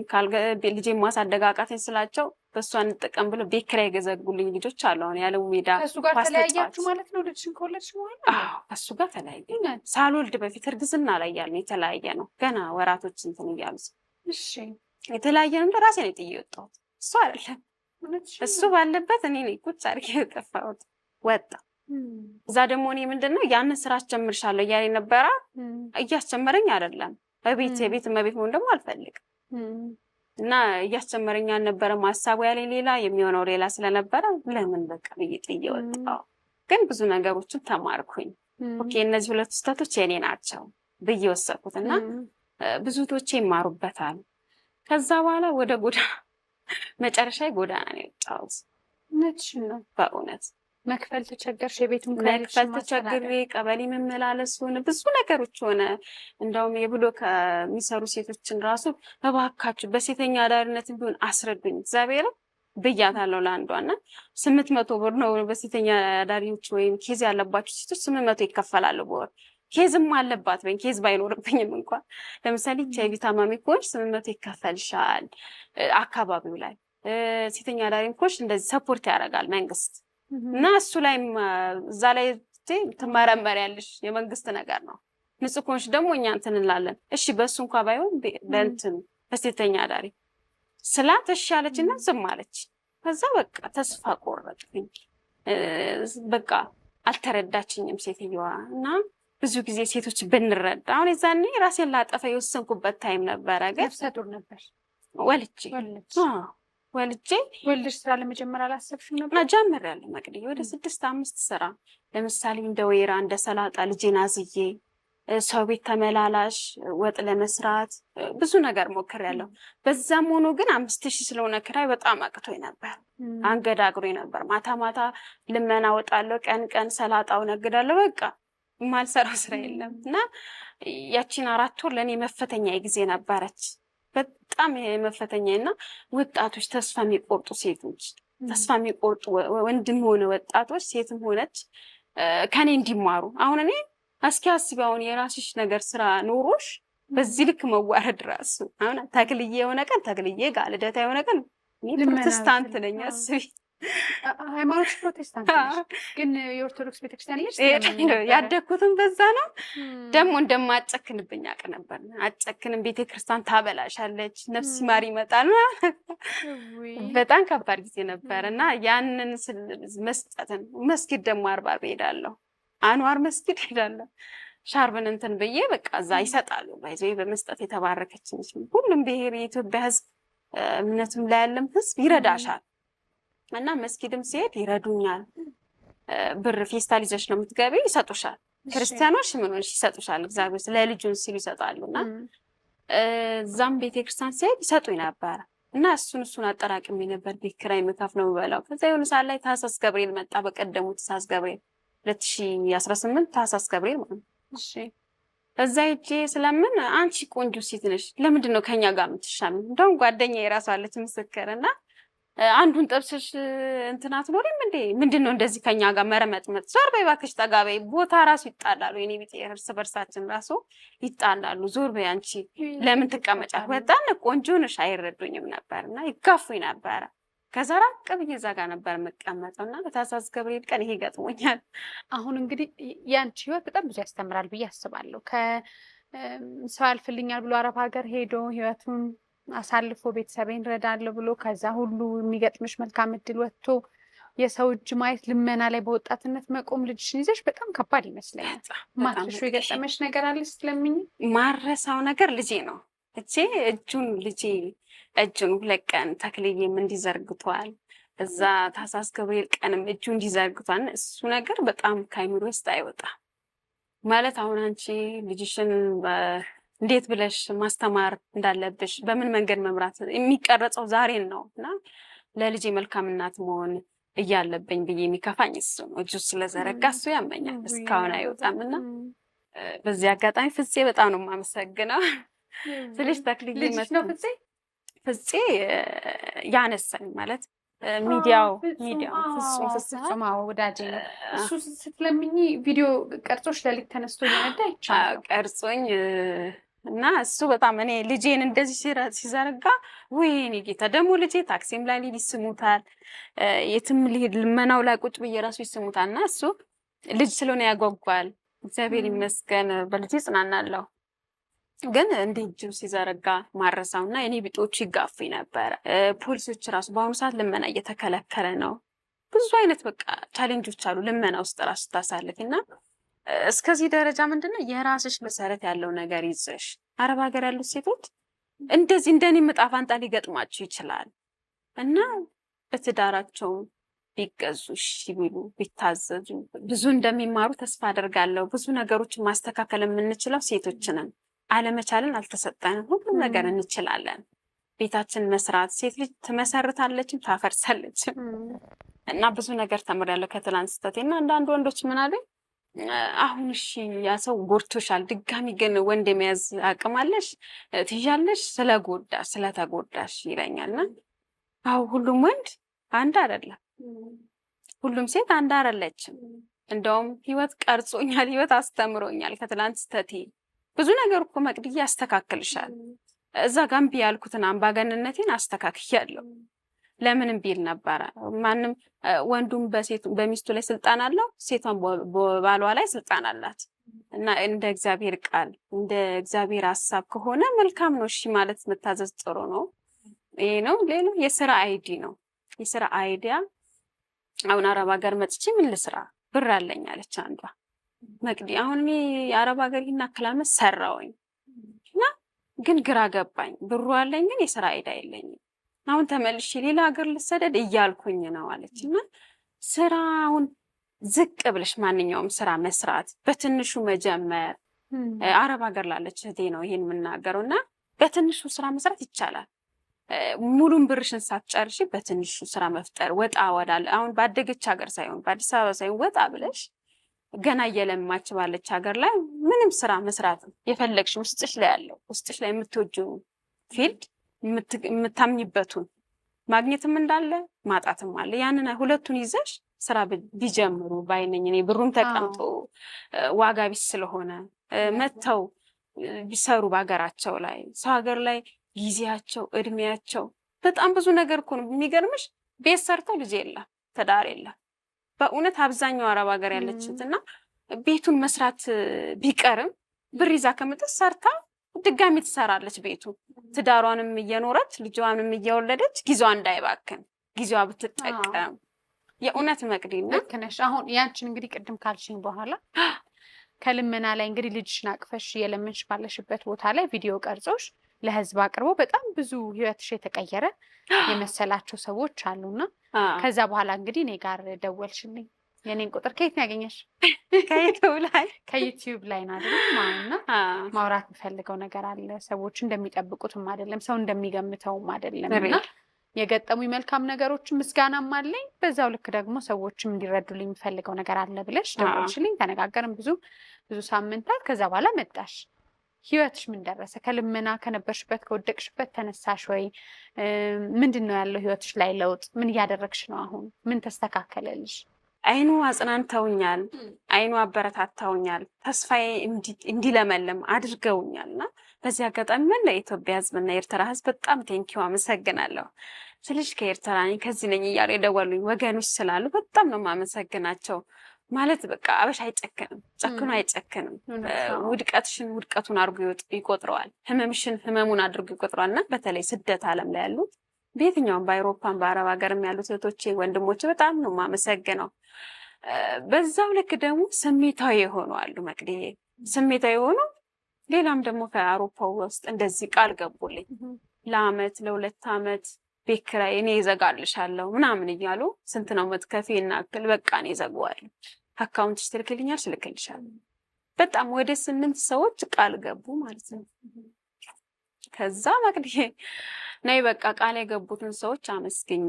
ልጄን ማሳደግ አቃተኝ ስላቸው በሱ አንጠቀም ብለው ቤት ኪራይ የገዘጉልኝ ልጆች አሉ። አሁን የአለሙ ሜዳ ከሱ ጋር ተለያያችሁ ማለት ነው? ልጅሽን ከወለድሽ በኋላ? አዎ ከሱ ጋር ተለያየ። ሳልወልድ በፊት እርግዝና ላይ ያልን የተለያየ ነው። ገና ወራቶች እንትን እያሉ እሺ የተለያየ ነው። ራሴ ነው ጥዬ የወጣሁት፣ እሱ አይደለም። እሱ ባለበት እኔ ነኝ ቁጭ አድርጌ የጠፋሁት። ወጣ። እዛ ደግሞ እኔ ምንድነው ያንን ስራ አስጀምርሻለሁ እያለኝ ነበረ። እያስጀመረኝ አይደለም። በቤት የቤት እመቤት መሆን ደግሞ አልፈልግም እና እያስጀመረኝ አልነበረም። ሀሳቡ ያለኝ ሌላ የሚሆነው ሌላ ስለነበረ ለምን በቃ ብዬ ጥዬ ወጣሁ። ግን ብዙ ነገሮችን ተማርኩኝ። ኦኬ እነዚህ ሁለቱ ስህተቶች የኔ ናቸው ብዬ ወሰንኩት እና ብዙ እህቶቼ ይማሩበታል። ከዛ በኋላ ወደ ጎዳና መጨረሻ ጎዳና ነው የወጣሁት። እውነትሽን ነው። በእውነት መክፈል ተቸገርሽ? የቤቱን መክፈል ተቸግሬ ቀበሌ መመላለስ ሆነ፣ ብዙ ነገሮች ሆነ። እንደውም የብሎ ከሚሰሩ ሴቶችን ራሱ እባካችሁ በሴተኛ አዳሪነት ቢሆን አስረዱኝ እግዚአብሔር ብያታለሁ ለአንዷ። እና 800 ብር ነው በሴተኛ አዳሪዎች ወይም ኬዝ ያለባቸው ሴቶች 800 ይከፈላሉ በወር። ኬዝም አለባት ወይም ኬዝ ባይኖርብኝም እንኳን ለምሳሌ ኤችአይቪ ታማሚ ከሆንሽ 800 ይከፈልሻል አካባቢው ላይ። ሴተኛ አዳሪም ከሆንሽ እንደዚህ ሰፖርት ያደርጋል መንግስት እና እሱ ላይ እዛ ላይ ትመረመሪያለሽ። የመንግስት ነገር ነው። ንጹህ ከሆንሽ ደግሞ እኛ እንትን እንላለን። እሺ በእሱ እንኳን ባይሆን በእንትን በሴተኛ አዳሪ ስላት እሺ አለችና ዝም አለች። ከዛ በቃ ተስፋ ቆረጥኩኝ። በቃ አልተረዳችኝም ሴትዮዋ። እና ብዙ ጊዜ ሴቶች ብንረዳ አሁን የዛኔ ራሴን ላጠፋ የወሰንኩበት ታይም ነበረ። ግን ነፍሰ ጡር ነበር ወልደሽ ስራ ለመጀመር አላሰብሽም ነበር? ጀምሬያለሁ መቅደዬ ወደ 6-5 ስራ ለምሳሌ እንደ ወይራ እንደ ሰላጣ ልጄን አዝዬ ሰው ቤት ተመላላሽ ወጥ ለመስራት ብዙ ነገር ሞክሬያለሁ። በዛም ሆኖ ግን 5000 ስለሆነ ክራይ በጣም አቅቶኝ ነበር፣ አንገዳግሮኝ ነበር። ማታ ማታ ልመና ወጣለሁ፣ ቀን ቀን ሰላጣው ነግዳለሁ። በቃ የማልሰራው ስራ የለም። እና ያቺን 4 ወር ለእኔ መፈተኛ ጊዜ ነበረች። በጣም የመፈተኛ እና ወጣቶች ተስፋ የሚቆርጡ ሴቶች ተስፋ የሚቆርጡ ወንድም ሆነ ወጣቶች ሴትም ሆነች ከኔ እንዲማሩ። አሁን እኔ እስኪ አስቢ አሁን የራስሽ ነገር ስራ ኖሮሽ በዚህ ልክ መዋረድ ራሱ አሁን ተክልዬ የሆነ ቀን ተክልዬ ጋር ልደታ የሆነ ቀን ፕሮቴስታንት ነኝ አስቢ። ሃይማኖት ፕሮቴስታንት ግን የኦርቶዶክስ ቤተክርስቲያን ልጅ ያደግኩትም በዛ ነው። ደግሞ እንደማጨክንብኝ አውቅ ነበር። አጨክንም ቤተክርስቲያን ታበላሻለች፣ ነፍስ ይማር ይመጣል። በጣም ከባድ ጊዜ ነበር እና ያንን መስጠትን መስጊድ ደግሞ 40 እሄዳለሁ፣ አንዋር መስጊድ እሄዳለሁ። ሻርብን እንትን ብዬ በቃ እዛ ይሰጣሉ። ባይዘይ በመስጠት የተባረከች ነች። ሁሉም ብሔር የኢትዮጵያ ሕዝብ እምነቱም ላይ ያለም ሕዝብ ይረዳሻል። እና መስጊድም ሲሄድ ይረዱኛል። ብር ፌስታል ይዘሽ ነው የምትገቢ፣ ይሰጡሻል። ክርስቲያኖች ምን ሆነሽ ይሰጡሻል። እግዚአብሔር ለልጁን ሲሉ ይሰጣሉና እዛም ቤተክርስቲያን ሲሄድ ይሰጡኝ ነበር። እና እሱን አጠራቅሜ ነበር ቤት ኪራይ የምከፍለው የምበላው። ከዛ የሆነ ሰዓት ላይ ታህሳስ ገብርኤል መጣ። በቀደሙ ታህሳስ ገብርኤል 2018 ታህሳስ ገብርኤል ማለት ነው። እሺ እዛ ሂጄ ስለምን አንቺ ቆንጆ ሴት ነሽ፣ ለምንድን ነው ከኛ ጋር የምትሻሚ? እንደውም ጓደኛዬ የራሷ አለች ምስክር እና አንዱን ጠብሰሽ እንትን አትኖሪም እንዴ? ምንድን ነው እንደዚህ ከኛ ጋር መረመጥመጥ? ዞር በይ እባክሽ፣ ጠጋ በይ። ቦታ ራሱ ይጣላሉ። የኔ ቤት እርስ በርሳችን ራሱ ይጣላሉ። ዞር በይ አንቺ ለምን ትቀመጫለሽ? በጣም ቆንጆ ነሽ። አይረዱኝም ነበርና ይጋፉኝ ነበረ። ከዛ ራቅ ብዬ እዛ ጋር ነበር የምቀመጠው እና በታህሳስ ገብርኤል ቀን ይሄ ገጥሞኛል። አሁን እንግዲህ ያንቺ ህይወት በጣም ብዙ ያስተምራል ብዬ አስባለሁ። ከሰው ያልፍልኛል ብሎ አረብ ሀገር ሄዶ ህይወቱን አሳልፎ ቤተሰቤን እረዳለሁ ብሎ ከዛ ሁሉ የሚገጥምሽ መልካም እድል ወጥቶ የሰው እጅ ማየት ልመና ላይ በወጣትነት መቆም ልጅሽን ይዘሽ በጣም ከባድ ይመስለኛል። ማትረሹ የገጠመሽ ነገር አለ ስትለምኝ? ማረሳው ነገር ልጄ ነው። ልጄ እጁን 2 ቀን ተክልዬም እንዲዘርግቷል። እዛ ታህሳስ ገብርኤል ቀንም እጁ እንዲዘርግቷል። እሱ ነገር በጣም ከአይምሮ ውስጥ አይወጣም። ማለት አሁን አንቺ ልጅሽን እንዴት ብለሽ ማስተማር እንዳለብሽ በምን መንገድ መምራት የሚቀረጸው ዛሬን ነው እና ለልጄ መልካም እናት መሆን እያለብኝ ብዬ የሚከፋኝ እሱ ነው። እጁ ስለዘረጋ እሱ ያመኛል፣ እስካሁን አይወጣም። እና በዚህ አጋጣሚ ፍፄ በጣም ነው የማመሰግነው። ስልሽ ተክልዬ ነው ፍፄ ያነሳኝ ማለት ሚዲያው ፍጹም ወዳጄ ነው እሱ። ስትለምኝ ቪዲዮ ቀርጾች ለሊት ተነስቶ እየነዳ ይቻላል ቀርጾኝ እና እሱ በጣም እኔ ልጄን እንደዚህ ሲዘረጋ ወይኔ ጌታ ደግሞ ልጄ ታክሲም ላይ ሊድ ይስሙታል፣ የትም ሊሄድ ልመናው ላይ ቁጭ ብዬ ራሱ ይስሙታል። እና እሱ ልጅ ስለሆነ ያጓጓል። እግዚአብሔር ይመስገን በልጄ ጽናናለሁ። ግን እንዲህ እጁ ሲዘረጋ ማረሳው እና የኔ ቢጦቹ ይጋፉኝ ነበረ። ፖሊሶች ራሱ በአሁኑ ሰዓት ልመና እየተከለከለ ነው። ብዙ አይነት በቃ ቻሌንጆች አሉ ልመና ውስጥ ራሱ ታሳልፊ እና እስከዚህ ደረጃ ምንድነው የራስሽ መሰረት ያለው ነገር ይዘሽ አረብ ሀገር ያሉት ሴቶች እንደዚህ እንደኔ ምጣፋንጣ ሊገጥማቸው ይችላል እና በትዳራቸው ቢገዙ እሺ ቢሉ ቢታዘዙ ብዙ እንደሚማሩ ተስፋ አደርጋለሁ። ብዙ ነገሮችን ማስተካከል የምንችለው ሴቶች ነን። አለመቻልን አልተሰጠንም። ሁሉም ነገር እንችላለን። ቤታችን መስራት ሴት ልጅ ትመሰርታለችም ታፈርሳለችም እና ብዙ ነገር ተምሬያለሁ ከትላንት ስህተቴ እና አንዳንድ ወንዶች ምን አሉኝ አሁን እሺ ያ ሰው ጎድቶሻል፣ ድጋሚ ግን ወንድ የመያዝ አቅም አለሽ ትይዣለሽ ስለተጎዳሽ ይለኛልና አዎ ሁሉም ወንድ አንድ አይደለም፣ ሁሉም ሴት አንድ አይደለችም። እንደውም ህይወት ቀርጾኛል፣ ህይወት አስተምሮኛል ከትላንት ስህተቴ። ብዙ ነገር እኮ መቅድዬ ያስተካክልሻል። እዛ ጋምቢ ያልኩትን አምባገነነቴን አስተካክያለሁ። ለምንም ቢል ነበረ ማንም ወንዱም በሚስቱ ላይ ስልጣን አለው፣ ሴቷን በባሏ ላይ ስልጣን አላት እና እንደ እግዚአብሔር ቃል እንደ እግዚአብሔር ሐሳብ ከሆነ መልካም ነው። እሺ ማለት መታዘዝ ጥሩ ነው። ይሄ ነው። ሌላው የስራ አይዲ ነው። የስራ አይዲያ አሁን አረብ ሀገር መጥቼ ምን ልስራ ብር አለኝ አለች አንዷ። መቅዲ አሁን እኔ የአረብ ሀገር ይናክላመት ሰራውኝ እና ግን ግራ ገባኝ። ብሩ አለኝ ግን የስራ አይዲ የለኝም። አሁን ተመልሼ ሌላ ሀገር ልሰደድ እያልኩኝ ነው አለች። እና ስራውን ዝቅ ብለሽ ማንኛውም ስራ መስራት፣ በትንሹ መጀመር። አረብ ሀገር ላለች እህቴ ነው ይሄን የምናገረው። እና በትንሹ ስራ መስራት ይቻላል። ሙሉን ብርሽን ሳትጨርሺ በትንሹ ስራ መፍጠር፣ ወጣ ወዳለ አሁን ባደገች ሀገር ሳይሆን በአዲስ አበባ ሳይሆን ወጣ ብለሽ ገና እየለማች ባለች ሀገር ላይ ምንም ስራ መስራት የፈለግሽ ውስጥሽ ላይ ያለው ውስጥሽ ላይ የምትወጂው ፊልድ የምታምኝበቱን ማግኘትም እንዳለ ማጣትም አለ። ያንን ሁለቱን ይዘሽ ስራ ቢጀምሩ ባይነኝ እኔ። ብሩም ተቀምጦ ዋጋ ቢስ ስለሆነ መተው ቢሰሩ በሀገራቸው ላይ ሰው ሀገር ላይ ጊዜያቸው እድሜያቸው በጣም ብዙ ነገር እኮ ነው። የሚገርምሽ ቤት ሰርተው ልጅ የለም ትዳር የለም። በእውነት አብዛኛው አረብ ሀገር ያለችት እና ቤቱን መስራት ቢቀርም ብር ይዛ ከምጥስ ሰርታ ድጋሚ ትሰራለች ቤቱ። ትዳሯንም እየኖረች ልጇንም እየወለደች ጊዜዋ እንዳይባክን ጊዜዋ ብትጠቀም የእውነት መቅዲና ልክ ነሽ። አሁን ያንቺን እንግዲህ ቅድም ካልሽኝ በኋላ ከልመና ላይ እንግዲህ ልጅሽን አቅፈሽ የለመንሽ ባለሽበት ቦታ ላይ ቪዲዮ ቀርጾሽ ለህዝብ አቅርቦ በጣም ብዙ ህይወትሽ የተቀየረ የመሰላቸው ሰዎች አሉና ከዛ በኋላ እንግዲህ እኔ ጋር ደወልሽልኝ። የኔን ቁጥር ከየት ነው ያገኘሽ? ከዩቲዩብ ላይ ነው አይደል? ማውና ማውራት የምፈልገው ነገር አለ። ሰዎች እንደሚጠብቁትም አይደለም፣ ሰው እንደሚገምተውም አይደለም። እና የገጠሙኝ መልካም ነገሮችን ምስጋናም አለኝ። በዛው ልክ ደግሞ ሰዎችም እንዲረዱልኝ የምፈልገው ነገር አለ ብለሽ ደወልሽልኝ። ተነጋገርን ብዙ ሳምንታት። ከዛ በኋላ መጣሽ። ህይወትሽ ምን ደረሰ? ከልመና ከነበርሽበት ከወደቅሽበት ተነሳሽ ወይ? ምንድን ነው ያለው ህይወትሽ ላይ ለውጥ? ምን እያደረግሽ ነው አሁን? ምን ተስተካከለልሽ? አይኑ አጽናንተውኛል፣ አይኑ አበረታታውኛል፣ ተስፋዬ እንዲለመልም አድርገውኛልና በዚህ አጋጣሚ መላ የኢትዮጵያ ህዝብና የኤርትራ ህዝብ በጣም ቴንኪው አመሰግናለሁ። ስለዚህ ከኤርትራ ነኝ ከዚህ ነኝ እያሉ የደወሉኝ ወገኖች ስላሉ በጣም ነው የማመሰግናቸው። ማለት በቃ አበሻ አይጨክንም፣ ጨክኖ አይጨክንም። ውድቀትሽን ውድቀቱን አድርጎ ይቆጥረዋል፣ ህመምሽን ህመሙን አድርጎ ይቆጥረዋል። እና በተለይ ስደት ዓለም ላይ ያሉት በየትኛውም በአውሮፓም በአረብ ሀገርም ያሉት እህቶቼ ወንድሞቼ በጣም ነው የማመሰግነው። በዛው ልክ ደግሞ ስሜታዊ የሆኑ አሉ መቅደዬ፣ ስሜታዊ የሆኑ ሌላም ደግሞ ከአውሮፓ ውስጥ እንደዚህ ቃል ገቡልኝ ለአመት ለ2 አመት ቤት ኪራይ እኔ እዘጋልሻለሁ ምናምን እያሉ ስንት ነው መትከፊ እናክል በቃ እኔ እዘጋዋለሁ፣ አካውንትሽ ትልክልኛል ስልክልሻለሁ። በጣም ወደ 8 ሰዎች ቃል ገቡ ማለት ነው። ከዛ መቅደዬ ነይ በቃ ቃል የገቡትን ሰዎች አመስግኝ፣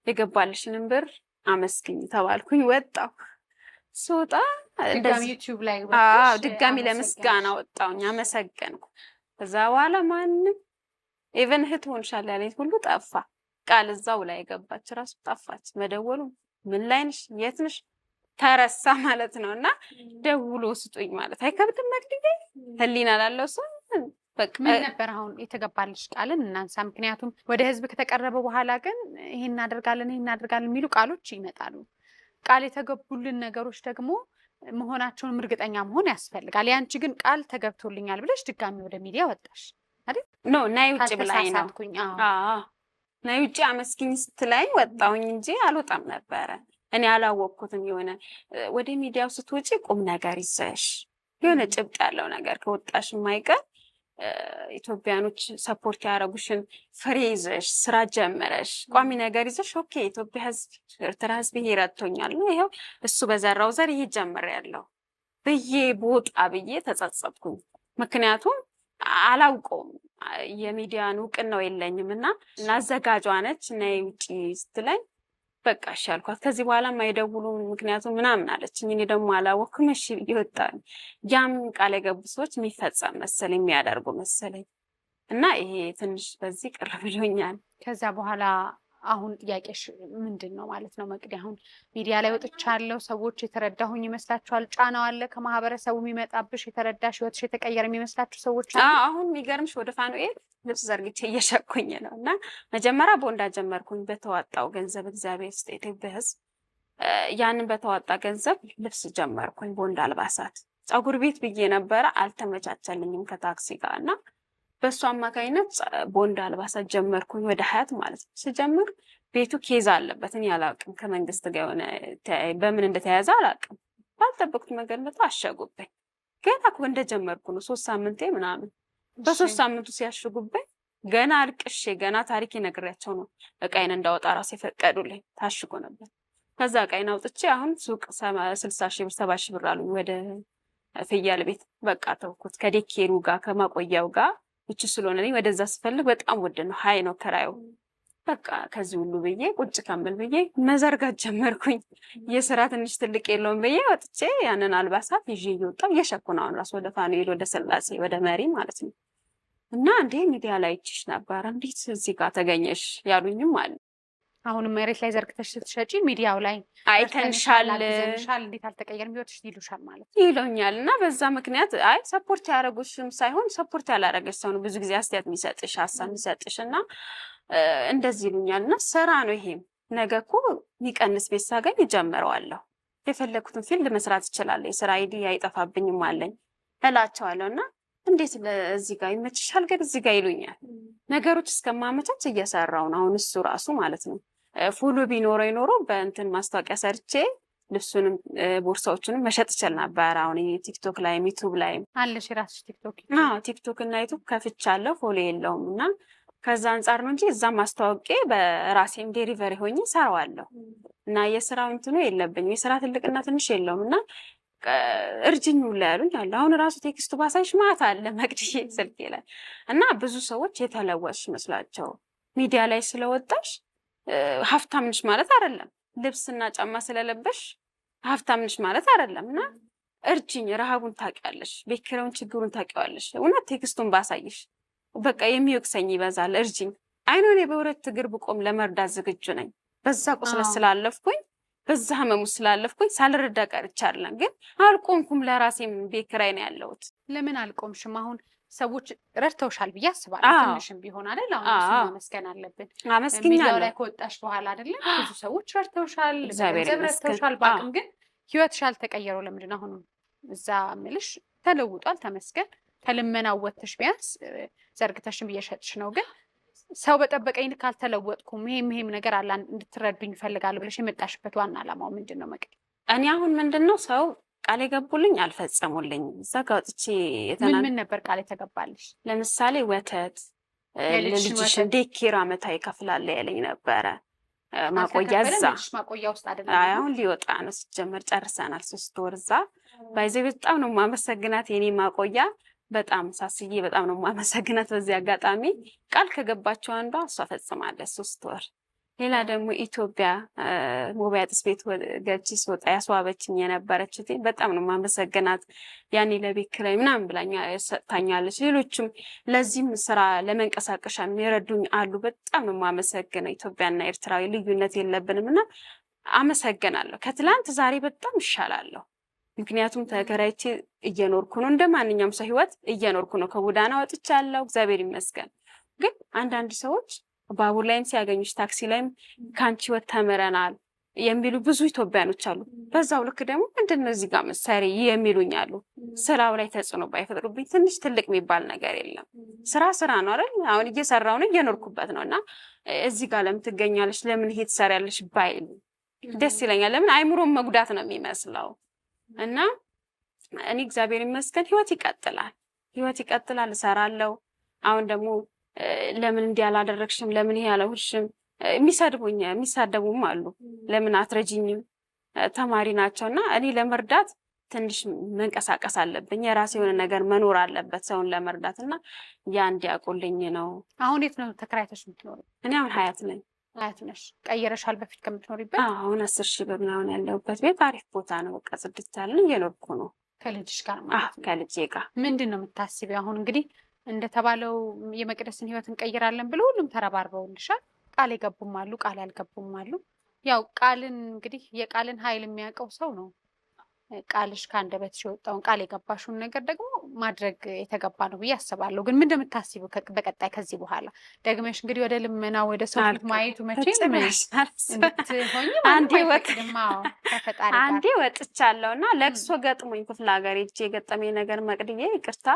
የገባልሽንም ብር አመስግኝ ተባልኩኝ። ወጣሁ። ስወጣ እንደዚህ ዩቲዩብ ላይ ድጋሚ ለምስጋና ወጣሁኝ፣ አመሰገንኩ። ከዛ በኋላ ማንም ኢቨን እህት ሆንሻል ያለኝ ሁሉ ጠፋ። ቃል እዛው ላይ ገባች ራሱ ጠፋች። መደወሉ ምን ላይ ነሽ የት ነሽ ተረሳ ማለት ነው። እና ደውሎ ስጡኝ ማለት አይከብድም መቅደዬ፣ ህሊና ላለው ሰው በቃ ምን ነበር አሁን የተገባልሽ ቃልን እናንሳ። ምክንያቱም ወደ ህዝብ ከተቀረበ በኋላ ግን ይሄን እናደርጋለን የሚሉ ቃሎች ይመጣሉ። ቃል የተገቡልን ነገሮች ደግሞ መሆናቸውንም እርግጠኛ መሆን ያስፈልጋል። ያንቺ ግን ቃል ተገብቶልኛል ብለሽ ድጋሚ ወደ ሚዲያ ወጣሽ አይደል? ኖ ናይ ውጭ ብላኝ ነው። ናይ ውጭ አመስግኝ ስትለኝ ወጣሁኝ እንጂ አልወጣም ነበረ። እኔ አላወቅኩትም። የሆነ ወደ ሚዲያው ስትወጪ ቁም ነገር ይዘሽ የሆነ ጭብጥ ያለው ነገር ከወጣሽ የማይቀር ኢትዮጵያኖች ሰፖርት ያደረጉሽን ፍሬ ይዘሽ ስራ ጀመረሽ ቋሚ ነገር ይዘሽ ኦኬ ኢትዮጵያ ህዝብ ኤርትራ ህዝብ ይሄ ረድቶኛል ነው ይሄው እሱ በዘራው ዘር ይሄ ጀምሬያለሁ ብዬ ቦጣ ብዬ ተጸጸትኩኝ። ምክንያቱም አላውቀውም የሚዲያን እውቅናው የለኝም እና አዘጋጇ ነች እና ውጪ ስትለኝ በቃ እሺ አልኳት። ከዚህ በኋላ ማይደውሉ ምክንያቱም ምናምን አለችኝ። እኔ ደግሞ አላወቅኩም። እሺ ይወጣል። ያም ቃል የገቡ ሰዎች የሚፈጸም መሰለኝ የሚያደርጉ መሰለኝ እና ይሄ ትንሽ በዚህ ቅር ብሎኛል። ከዛ በኋላ አሁን ጥያቄሽ ምንድን ነው ማለት ነው መቅዲ? አሁን ሚዲያ ላይ ወጥቻለሁ፣ ሰዎች የተረዳሁኝ ይመስላችኋል? ጫናው አለ ከማህበረሰቡ የሚመጣብሽ? የተረዳሽ ህይወትሽ የተቀየረ የሚመስላችሁ ሰዎች አሉ? አሁን የሚገርምሽ ወደ ፋኑኤል ልብስ ዘርግቼ እየሸኩኝ ነው እና መጀመሪያ ቦንዳ ጀመርኩኝ በተዋጣው ገንዘብ እግዚአብሔር ስጥ ኢትዮጵያ ህዝብ ያንን በተዋጣ ገንዘብ ልብስ ጀመርኩኝ። ቦንዳ አልባሳት ፀጉር ቤት ብዬ ነበረ አልተመቻቸልኝም ከታክሲ ጋር እና በሱ አማካይነት ቦንዳ አልባሳት ጀመርኩኝ ወደ ሀያት ማለት ነው። ስጀምር ቤቱ ኬዝ አለበት። እኔ አላውቅም ከመንግስት ጋር የሆነ በምን እንደተያዘ አላውቅም። ባልጠበቅኩት መንገድ መጥቶ አሸጉብኝ። ገና እኮ እንደጀመርኩ ነው 3 ሳምንቴ ምናምን በ3 ሳምንቱ ሲያሽጉብኝ ገና አልቅሼ ገና ታሪክ ነግሬያቸው ነው እቃዬን እንዳወጣ ራሴ ፈቀዱልኝ። ታሽጎ ነበር። ከዛ እቃዬን አውጥቼ አሁን ሱቅ 60 ሺህ ብር 70 ሺህ ብር አሉኝ ወደ ፍያል ቤት በቃ ተውኩት። ከዴኬሩ ጋር ከማቆያው ጋር እቺ ስለሆነ እኔ ወደዛ ስፈልግ በጣም ውድ ነው፣ ሀይ ነው ከራዩ። በቃ ከዚህ ሁሉ ብዬ ቁጭ ካምብል ብዬ መዘርጋት ጀመርኩኝ። የስራ ትንሽ ትልቅ የለውም ብዬ ወጥቼ ያንን አልባሳት ይዤ እየወጣሁ እየሸኩ ነው አሁን ራሱ ወደ ፋኑኤል ወደ ስላሴ ወደ መሪ ማለት ነው። እና እንዴ ሚዲያ ላይ ይችሽ ነበር እንዴት እዚህ ጋር ተገኘሽ ያሉኝም አለ። አሁንም መሬት ላይ ዘርግተሽ ስትሸጪ ሚዲያው ላይ አይተንሻል እንዴት አልተቀየርም ህይወትሽ ይሉሻል ማለት ይሉኛል። እና በዛ ምክንያት አይ ሰፖርት ያደረጉሽም ሳይሆን ሰፖርት ያላረገሽ ሰው ነው ብዙ ጊዜ አስተያየት የሚሰጥሽ ሀሳብ የሚሰጥሽ እና እንደዚህ ይሉኛል። እና ስራ ነው ይሄም ነገ እኮ የሚቀንስ ቤት ሳገኝ እጀምረዋለሁ። የፈለኩትን ፊልድ መስራት እችላለሁ። የስራ አይዲ አይጠፋብኝም አለኝ እላቸዋለሁ። እና እንዴት ለዚህ ጋር ይመችሻል ግን እዚህ ጋር ይሉኛል። ነገሮች እስከማመቻች እየሰራው ነው አሁን እሱ ራሱ ማለት ነው። ፎሎ ቢኖረው ይኖሮ በእንትን ማስታወቂያ ሰርቼ ልብሱንም ቦርሳዎቹንም መሸጥ ይችል ነበር። አሁን ቲክቶክ ላይ ዩቲዩብ ላይ አለሽ የራስሽ ቲክቶክ? አዎ ቲክቶክ እና ዩቲዩብ ከፍቻለሁ። ፎሎ የለውም እና ከዛ አንጻር ነው እንጂ እዛ ማስታወቂያ በራሴም ዴሊቨሪ ሆኜ ሰራዋለሁ እና የስራው እንትኑ የለብኝም። የስራ ትልቅና ትንሽ የለውም እና እርጅኝ ሁላ ያሉኝ አለ። አሁን ራሱ ቴክስቱ ባሳይሽ ማታ አለ መቅድዬ ስልኬ ላይ እና ብዙ ሰዎች የተለወስሽ መስላቸው ሚዲያ ላይ ስለወጣሽ ሀብታም ነሽ ማለት አይደለም። ልብስና ጫማ ስለለበሽ ሀብታም ነሽ ማለት አይደለም። እና እርጅኝ ረሃቡን ታውቂያለሽ፣ ቤት ኪራዩን ችግሩን ታውቂዋለሽ። እውነት ቴክስቱን ባሳይሽ በቃ የሚወቅሰኝ ይበዛል። እርጅኝ አይኖኔ በሁለት እግር ብቆም ለመርዳት ዝግጁ ነኝ። በዛ ቁስለት ስላለፍኩኝ በዛ ህመሙ ስላለፍኩኝ ሳልረዳ ቀርቼ አይደለም፣ ግን አልቆምኩም። ለራሴም ቤት ኪራይ ነው ያለሁት። ለምን አልቆምሽም? አሁን ሰዎች ረድተውሻል ብዬ አስባለሁ። ትንሽም ቢሆን አይደል? አሁን እሱ ማመስገን አለብን። ሚዲያው ላይ ከወጣሽ በኋላ አይደለም ብዙ ሰዎች ረድተውሻል፣ በገንዘብ ረድተውሻል፣ በአቅም። ግን ህይወትሽ አልተቀየረው ለምንድን ነው? አሁንም እዛ ምልሽ ተለውጧል፣ ተመስገን። ከልመናው ወጥተሽ ቢያንስ ዘርግተሽም እየሸጥሽ ነው። ግን ሰው በጠበቀኝ ልክ አልተለወጥኩም፣ ይሄም ነገር አለ እንድትረዱኝ እፈልጋለሁ ብለሽ የመጣሽበት ዋና ዓላማው ምንድን ነው? መቅዲ እኔ አሁን ምንድን ነው ሰው ቃል የገቡልኝ አልፈጸሙልኝም። እዛ ጋር ወጥቼ ምን ነበር ቃል የተገባልሽ? ለምሳሌ ወተት ለልጅሽን ዴኬር ዓመታዊ እከፍላለሁ ያለኝ ነበረ። ማቆያ እዛ ማቆያ ውስጥ አይደለም። አሁን ሊወጣ ነው ሲጀመር፣ ጨርሰናል 3 ወር እዛ። ባይዘ በጣም ነው የማመሰግናት የኔ ማቆያ፣ በጣም ሳስዬ በጣም ነው የማመሰግናት። በዚህ አጋጣሚ ቃል ከገባቸው አንዷ እሷ ፈጽማለች 3 ወር። ሌላ ደግሞ ኢትዮጵያ ሞባይል ጥስ ቤት ገብቼ ስወጣ ያስዋበችኝ የነበረች በጣም ነው የማመሰግናት። ያኔ ለቤት ኪራይ ምናምን ብላኛ ሰጥታኛለች። ሌሎችም ለዚህም ስራ ለመንቀሳቀሻ የሚረዱኝ አሉ። በጣም ነው የማመሰግነው። ኢትዮጵያና ኤርትራዊ ልዩነት የለብንም እና አመሰግናለሁ። ከትላንት ዛሬ በጣም ይሻላለሁ። ምክንያቱም ተከራይቼ እየኖርኩ ነው፣ እንደ ማንኛውም ሰው ህይወት እየኖርኩ ነው። ከጎዳና ወጥቻለሁ፣ እግዚአብሔር ይመስገን። ግን አንዳንድ ሰዎች ባቡር ላይም ሲያገኙሽ ታክሲ ላይም ከአንቺ ህይወት ተምረናል የሚሉ ብዙ ኢትዮጵያኖች አሉ። በዛው ልክ ደግሞ ምንድነው እዚህ ጋር መሳሪ የሚሉኝ አሉ። ስራው ላይ ተጽዕኖ ባይፈጥሩብኝ ትንሽ ትልቅ የሚባል ነገር የለም። ስራ ነው አይደል? አሁን እየሰራው ነው፣ እየኖርኩበት ነው። እና እዚህ ጋር ለምን ትገኛለሽ፣ ለምን ይሄ ትሰሪያለሽ ባይሉ ደስ ይለኛል። ለምን አይምሮም መጉዳት ነው የሚመስለው። እና እኔ እግዚአብሔር ይመስገን ህይወት ይቀጥላል፣ እሰራለሁ። አሁን ደግሞ ለምን እንዲህ አላደረግሽም፣ ለምን ይሄ አላልሽም የሚሳደቡም አሉ። ለምን አትረጂኝም? ተማሪ ናቸው እና እኔ ለመርዳት ትንሽ መንቀሳቀስ አለብኝ። የራሴ የሆነ ነገር መኖር አለበት ሰውን ለመርዳት እና ያ እንዲያውቁልኝ ነው። አሁን የት ነው ተከራይተሽ የምትኖሪ? እኔ አሁን ሀያት ነኝ። ሀያት ነሽ? ቀይረሻል በፊት ከምትኖሪበት? አሁን 10 ሺህ ብር ምናምን ያለሁበት ቤት አሪፍ ቦታ ነው። በቃ ጽድት ያለን እየኖርኩ ነው። ከልጅሽ ጋር ማለት ነው? ከልጄ ጋር። ምንድን ነው የምታስቢው? አሁን እንግዲህ እንደተባለው የመቅደስን ህይወት እንቀይራለን ብሎ ሁሉም ተረባርበውልሻል። ቃል የገቡም አሉ፣ ቃል ያልገቡም አሉ። ያው ቃልን እንግዲህ የቃልን ኃይል የሚያውቀው ሰው ነው። ቃልሽ ከአንደበትሽ የወጣውን ቃል የገባሽውን ነገር ደግሞ ማድረግ የተገባ ነው ብዬ አስባለሁ። ግን ምን እንደምታስቢው በቀጣይ ከዚህ በኋላ ደግመሽ እንግዲህ ወደ ልመና ወደ ሰው ፊት ማየቱ መቼም እንድትሆኝ አንዴ ወጥቻለሁ እና ለቅሶ ገጥሞኝ ክፍለ ሀገር ሄጄ የገጠመኝ ነገር መቅድዬ ይቅርታ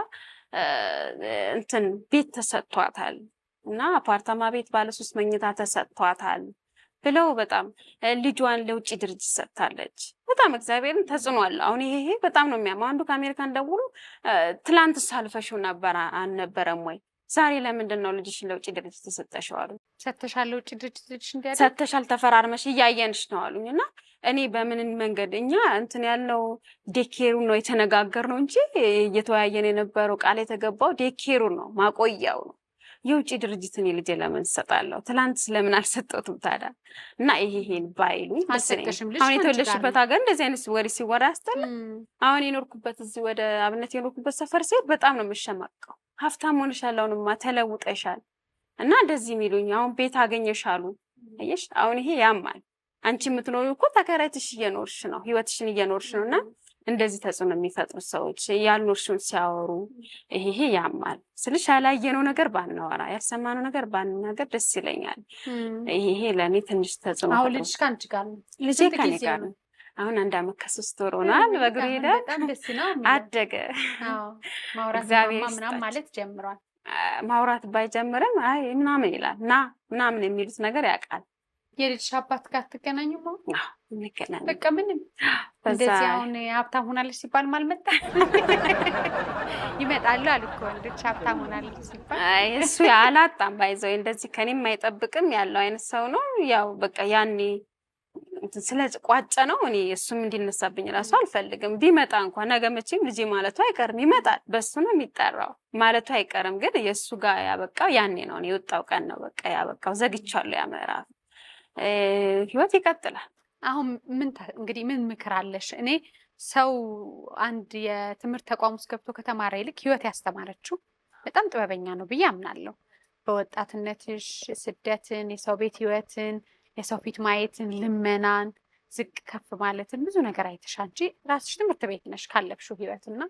እንትን ቤት ተሰጥቷታል እና አፓርታማ ቤት ባለ 3 መኝታ ተሰጥቷታል ብለው በጣም ልጇን ለውጭ ድርጅት ሰጥታለች። በጣም እግዚአብሔርን ተጽዕኖ አለ። አሁን ይሄ በጣም ነው የሚያማው። አንዱ ከአሜሪካን ደውሎ ትላንት ሳልፈሽው አልነበረም ወይ? ዛሬ ለምንድን ነው ልጅሽን ለውጭ ድርጅት ተሰጠሽው አሉ። ሰጥተሻል? ለውጭ ድርጅት ልጅሽ እንዲያደርግ ሰጥተሻል፣ ተፈራርመሽ እያየንሽ ነው አሉኝ። እና እኔ በምን መንገድ እኛ እንትን ያለው ዴኬሩ ነው የተነጋገርነው እንጂ እየተወያየን የነበረው ቃል የተገባው ዴኬሩ ነው ማቆያው ነው። የውጭ ድርጅትን ልጄ ለምን ሰጣለሁ? ትላንት ስለምን አልሰጠሁትም ታዲያ? እና ይሄን ባይሉ አሁን የተወለድሽበት ሀገር እንደዚህ አይነት ወሬ ሲወራ ያስጠላ። አሁን የኖርኩበት እዚህ ወደ አብነት የኖርኩበት ሰፈር ሲሄድ በጣም ነው የምሸማቀው። ሀብታም ሆነሻል፣ አሁንማ ተለውጠሻል እና እንደዚህ የሚሉኝ አሁን ቤት አገኘሻሉ። አየሽ አሁን ይሄ ያማል። አንቺ የምትኖሪው እኮ ተከራይተሽ እየኖርሽ ነው፣ ህይወትሽን እየኖርሽ ነው። እና እንደዚህ ተጽዕኖ የሚፈጥሩ ሰዎች ያልኖርሽውን ሲያወሩ ይሄ ያማል ስልሽ ያላየነው ነገር ባናወራ ያልሰማነው ነገር ባንናገር ደስ ይለኛል። ይሄ ለእኔ ትንሽ ተጽዕኖ። አሁን ልጅሽ ከአንቺ ጋር ነው? ልጄ ከኔ ጋር ነው። አሁን 1 ዓመት ከ3 ወር ሆኗል። በእግሩ ሄደ፣ በጣም ደስ ነው። አደገ። ማውራት ምናምን ማለት ጀምሯል። ማውራት ባይጀምርም አይ ምናምን ይላል ና ምናምን የሚሉት ነገር ያውቃል። የልጅሽ አባት ጋር ትገናኙ? እንገናኝ። በቃ ምንም እንደዚህ አሁን ሀብታም ሆናለች ሲባል ማልመጣ ይመጣሉ አሉ እኮ ወንዶች ሀብታም ሆናለች ሲባል። አይ እሱ ያላጣም ባይዘው እንደዚህ ከኔም አይጠብቅም ያለው አይነት ሰው ነው። ያው በቃ ያኔ ስለቋጨ ነው። እኔ እሱም እንዲነሳብኝ ራሱ አልፈልግም። ቢመጣ እንኳን ነገ መቼም ልጄ ማለቱ አይቀርም፣ ይመጣል። በሱ ነው የሚጠራው ማለቱ አይቀርም። ግን የእሱ ጋር ያበቃው ያኔ ነው። እኔ የወጣው ቀን ነው በቃ ያበቃው። ዘግቻለሁ ያ ምዕራፍ። ህይወት ይቀጥላል። አሁን እንግዲህ ምን ምክር አለሽ? እኔ ሰው አንድ የትምህርት ተቋም ውስጥ ገብቶ ከተማረ ይልቅ ህይወት ያስተማረችው በጣም ጥበበኛ ነው ብዬ አምናለሁ። በወጣትነትሽ ስደትን፣ የሰው ቤት ህይወትን፣ የሰው ፊት ማየትን፣ ልመናን ዝቅ ከፍ ማለትን ብዙ ነገር አይተሻል እንጂ ራስሽ ትምህርት ቤት ነሽ ካለፍሽው ህይወትና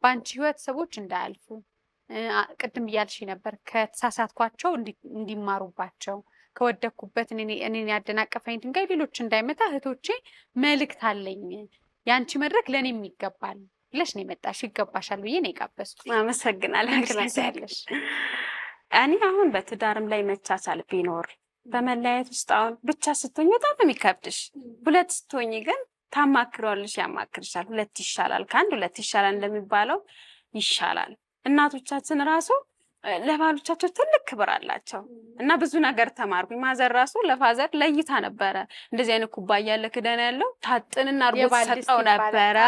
በአንቺ ህይወት ሰዎች እንዳያልፉ ቅድም እያልሽ ነበር ከተሳሳትኳቸው እንዲማሩባቸው ከወደኩበት እኔን ያደናቀፈኝ ድንጋይ ሌሎች እንዳይመታ እህቶቼ መልእክት አለኝ። ያንቺ መድረክ ለእኔም ይገባል ብለሽ ነው የመጣሽ። ይገባሻል ብዬ ነው የጋበዝኩት። አመሰግናለሁ። ያለሽ እኔ አሁን በትዳርም ላይ መቻቻል ቢኖር በመለያየት ውስጥ አሁን ብቻ ስትሆኝ በጣም ነው የሚከብድሽ። ሁለት ስትሆኝ ግን ታማክሯልሽ፣ ያማክርሻል። ሁለት ይሻላል ከአንድ ሁለት ይሻላል እንደሚባለው ይሻላል። እናቶቻችን ራሱ ለባሎቻቸው ትልቅ ክብር አላቸው እና ብዙ ነገር ተማርኩኝ። ማዘር ራሱ ለፋዘር ለይታ ነበረ እንደዚህ አይነት ኩባያ ያለ ክዳን ያለው ታጥንና አርጎ ሰጠው ነበረ።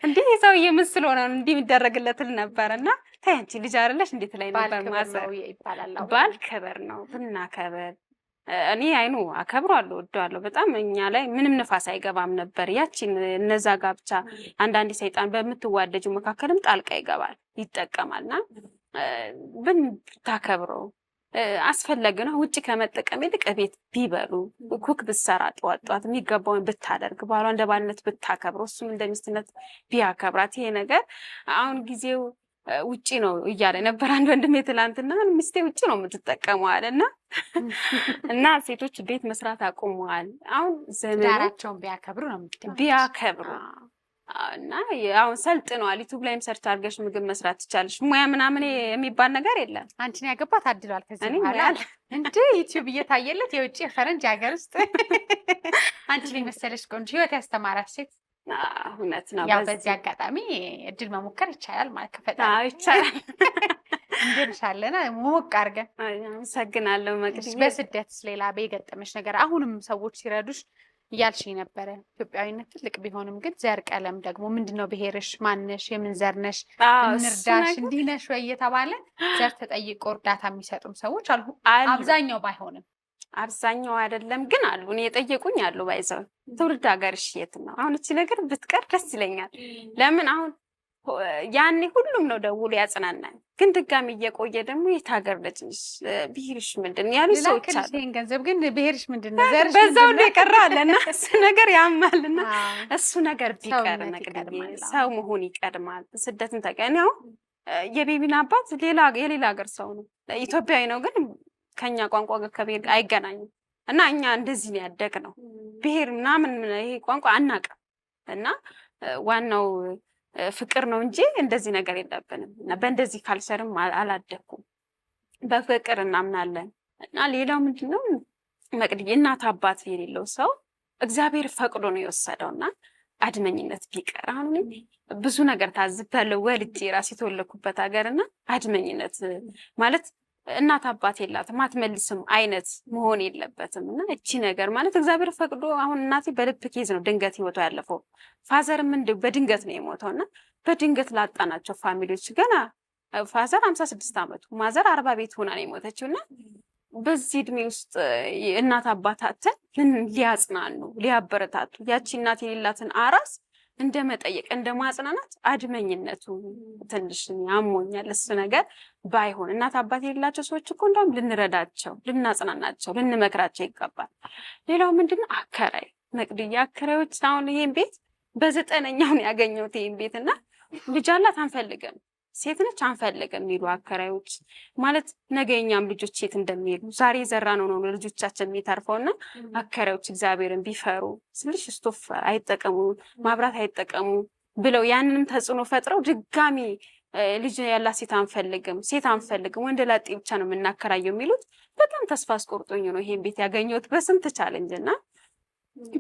እንዴ ሰውዬ ምስል ሆነ እንዲህ የሚደረግለትል ነበርና ታንቺ ልጅ አይደለሽ እንዴት ላይ ነበር ማዘር ይባላል። ባል ክብር ነው ብናከብር እኔ አይኑ አከብሯለሁ ወደዋለሁ በጣም እኛ ላይ ምንም ንፋስ አይገባም ነበር። ያቺን እነዛ ጋብቻ አንዳንድ ሰይጣን በምትዋደጁ መካከልም ጣልቃ ይገባል ይጠቀማልና ብታከብረው አስፈላጊ ነው። ውጭ ከመጠቀም ይልቅ ቤት ቢበሉ ኩክ ብትሰራ ጧት የሚገባውን ብታደርግ ባሏ እንደ ባልነት ብታከብረው እሱም እንደ ሚስትነት ቢያከብራት ይሄ ነገር አሁን ጊዜው ውጪ ነው እያለ ነበር አንድ ወንድሜ ትላንትና ሚስቴ ውጪ ነው የምትጠቀመው አለና እና ሴቶች ቤት መስራት አቁመዋል። አሁን ዘመናቸውን ቢያከብሩ ነው ቢያከብሩ እና አሁን ሰልጥነዋል። ዩቲዩብ ላይም ሰርች አድርገሽ ምግብ መስራት ትቻለሽ። ሙያ ምናምን የሚባል ነገር የለም። አንቺን ያገባ ታድሏል። ከዚህ በኋላ እንደ ዩቲዩብ እየታየለት የውጭ ፈረንጅ ሀገር ውስጥ አንቺን የመሰለሽ ቆንጆ ህይወት ያስተማራች ሴት እውነት ነው። ያው በዚህ አጋጣሚ እድል መሞከር ይቻላል ማለት ከፈጣሪ ይቻላል። እንደርሻለና ሞቅ አድርገን አመሰግናለሁ። መቅደስ በስደትስ ሌላ በየገጠመሽ ነገር አሁንም ሰዎች ሲረዱሽ እያልሽኝ ነበረ። ኢትዮጵያዊነት ትልቅ ቢሆንም ግን ዘር ቀለም ደግሞ ምንድነው ብሄርሽ፣ ማንነሽ፣ የምን ዘር ነሽ፣ እንርዳሽ እንዲህ ነሽ ወይ እየተባለ ዘር ተጠይቆ እርዳታ የሚሰጡም ሰዎች አሉ። አብዛኛው ባይሆንም አብዛኛው አይደለም ግን አሉ። እኔ የጠየቁኝ አሉ። ባይዘው ትውልድ ሀገርሽ የት ነው? አሁን እቺ ነገር ብትቀር ደስ ይለኛል። ለምን አሁን ያኔ ሁሉም ነው ደውሎ ያጽናናኝ። ግን ድጋሚ እየቆየ ደግሞ የት ሀገር ልጅ ነሽ ብሄርሽ ምንድን ያሉ ሰዎች አሉ። ይሄን ገንዘብ ግን ብሄርሽ ምንድን ነው ዘርሽ በዛው ነው የቀራለና እሱ ነገር ያማልና እሱ ነገር ቢቀር ሰው መሆን ይቀድማል። ስደትን ተቀኛው የቤቢን አባት የሌላ ሀገር ሰው ነው፣ ኢትዮጵያዊ ነው ግን ከኛ ቋንቋ ጋር ከብሄር አይገናኝም። እና እኛ እንደዚህ ነው ያደግነው። ብሄር ምናምን ይሄ ቋንቋ አናውቅም። እና ዋናው ፍቅር ነው እንጂ እንደዚህ ነገር የለብንም። እና በእንደዚህ ካልቸርም አላደኩም። በፍቅር እናምናለን። እና ሌላው ምንድነው መቅደዬ እናት አባት የሌለው ሰው እግዚአብሔር ፈቅዶ ነው የወሰደውና አድመኝነት ቢቀር። አሁን ብዙ ነገር ታዝባለሁ። ወልጄ ራሴ የተወለድኩበት ሀገርና አድመኝነት ማለት እናት አባት የላትም አትመልስም አይነት መሆን የለበትም። እና እቺ ነገር ማለት እግዚአብሔር ፈቅዶ አሁን እናቴ በልብ ኬዝ ነው ድንገት ህይወቷ ያለፈው። ፋዘርም እንዲሁ በድንገት ነው የሞተው። እና በድንገት ላጣናቸው ፋሚሊዎች ገና ፋዘር 56 ዓመቱ ማዘር 40 ቤት ሆና ነው የሞተችው። እና በዚህ እድሜ ውስጥ እናት አባታትን ሊያጽናኑ ሊያበረታቱ ያቺ እናት የሌላትን አራስ እንደ መጠየቅ እንደ ማጽናናት አድመኝነቱ ትንሽ ያሞኛል። እሱ ነገር ባይሆን እናት አባት የሌላቸው ሰዎች እኮ እንደውም ልንረዳቸው፣ ልናጽናናቸው፣ ልንመክራቸው ይገባል። ሌላው ምንድነው አከራይ መቅደዬ አከራዮች አሁን ይሄን ቤት በ9ኛው ነው ያገኘሁት ይሄን ቤት እና ልጅ አላት አንፈልግም፣ ሴት ነች አንፈልግም የሚሉ አከራዮች ማለት ነገ የኛም ልጆች የት እንደሚሄዱ ዛሬ የዘራ ነው ልጆቻችን የሚተርፈውና አከራዮች እግዚአብሔርን ቢፈሩ ስልሽ ስቶፍ አይጠቀሙ ማብራት አይጠቀሙ ብለው ያንንም ተጽዕኖ ፈጥረው ድጋሚ ልጅ ያላት ሴት አንፈልግም ወንድ ላጤ ብቻ ነው የምናከራየው የሚሉት በጣም ተስፋ አስቆርጦኝ ነው ይሄን ቤት ያገኘሁት በስንት ቻሌንጅና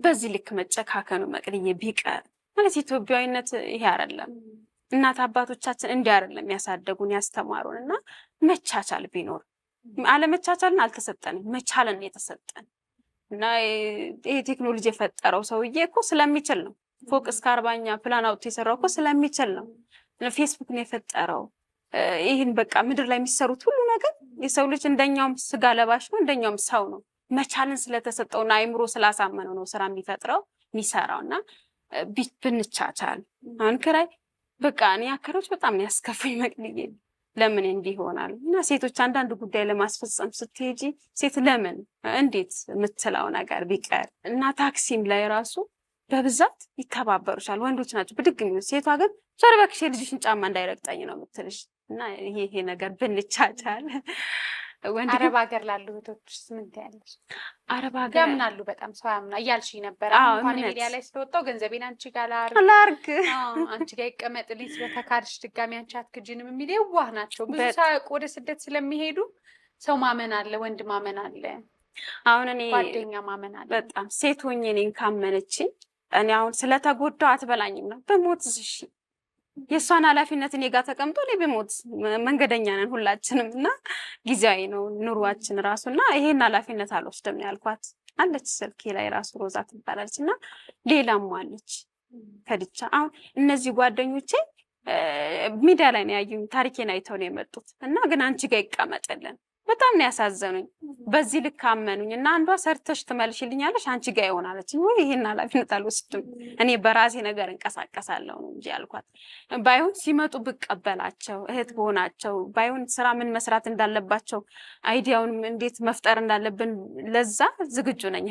በዚህ ልክ መጨካከኑ መቅደዬ ቢቀር ማለት ኢትዮጵያዊነት ይሄ አይደለም። እናት አባቶቻችን እንዲህ አይደለም ያሳደጉን ያስተማሩን። እና መቻቻል ቢኖር አለመቻቻልን አልተሰጠንም፣ መቻልን የተሰጠን እና ይሄ ቴክኖሎጂ የፈጠረው ሰውዬ እኮ ስለሚችል ነው። ፎቅ እስከ 40ኛ ፕላን አውጥቶ የሰራው እኮ ስለሚችል ነው። ፌስቡክን የፈጠረው ይህን በቃ ምድር ላይ የሚሰሩት ሁሉ ነገር የሰው ልጅ እንደኛውም ስጋ ለባሽ ነው፣ እንደኛውም ሰው ነው። መቻልን ስለተሰጠውና አይምሮ ስላሳመነው ነው ስራ የሚፈጥረው የሚሰራውና ብንቻቻል አሁን ክራይ በቃ እኔ አከራዮች በጣም ነው ያስከፋኝ መቅደዬ። ለምን እንዲህ ይሆናል? እና ሴቶች አንዳንድ ጉዳይ ለማስፈጸም ስትሄጂ ሴት ለምን እንዴት የምትለው ነገር ቢቀር እና ታክሲም ላይ ራሱ በብዛት ይተባበሩሻል። ወንዶች ናቸው ብድግ የሚሉት። ሴቷ ግን ዞር እባክሽ የልጅሽን ጫማ እንዳይረግጠኝ ነው የምትልሽ። እና ይሄ ነገር ብንቻቻል። አረብ ሀገር ላሉ እህቶችስ ምን ትያለሽ? አረብ ሀገር ያምናሉ፣ በጣም ሰው ያምናል እያልሽኝ ነበር። እንኳን ሚዲያ ላይ ስለወጣው ገንዘቤን አንቺ ጋር ላርግ አንቺ ጋር ይቀመጥልኝ ስለተካድሽ ድጋሚ አንቺ አትክጂንም የሚል የዋህ ናቸው። ብዙ ሳያውቁ ወደ ስደት ስለሚሄዱ ሰው ማመን አለ፣ ወንድ ማመን አለ፣ አሁን እኔ ጓደኛ ማመን አለ። በጣም ሴት ሆኜ እኔን ካመነችኝ እኔ አሁን ስለተጎዳው አትበላኝም ነው በሞት እሺ የእሷን ኃላፊነት እኔ ጋር ተቀምጦ እኔ በሞት መንገደኛ ነን ሁላችንም እና ጊዜያዊ ነው ኑሯችን ራሱ እና ይሄን ኃላፊነት አልወስድም ያልኳት አለች። ስልኬ ላይ ራሱ ሮዛ ትባላለች እና ሌላም አለች ከድቻ። አሁን እነዚህ ጓደኞቼ ሚዲያ ላይ ነው ያዩኝ፣ ታሪኬን አይተው ነው የመጡት እና ግን አንቺ ጋር ይቀመጥልን በጣም ነው ያሳዘኑኝ። በዚህ ልክ አመኑኝ እና አንዷ ሰርተሽ ትመልሽልኛለሽ አንቺ ጋር ይሆናለች። ወይ ይሄን ኃላፊነት አልወስድም እኔ በራሴ ነገር እንቀሳቀሳለሁ ነው እንጂ ያልኳት። ባይሆን ሲመጡ ብቀበላቸው እህት በሆናቸው ባይሆን ስራ ምን መስራት እንዳለባቸው አይዲያውን እንዴት መፍጠር እንዳለብን ለዛ ዝግጁ ነኝ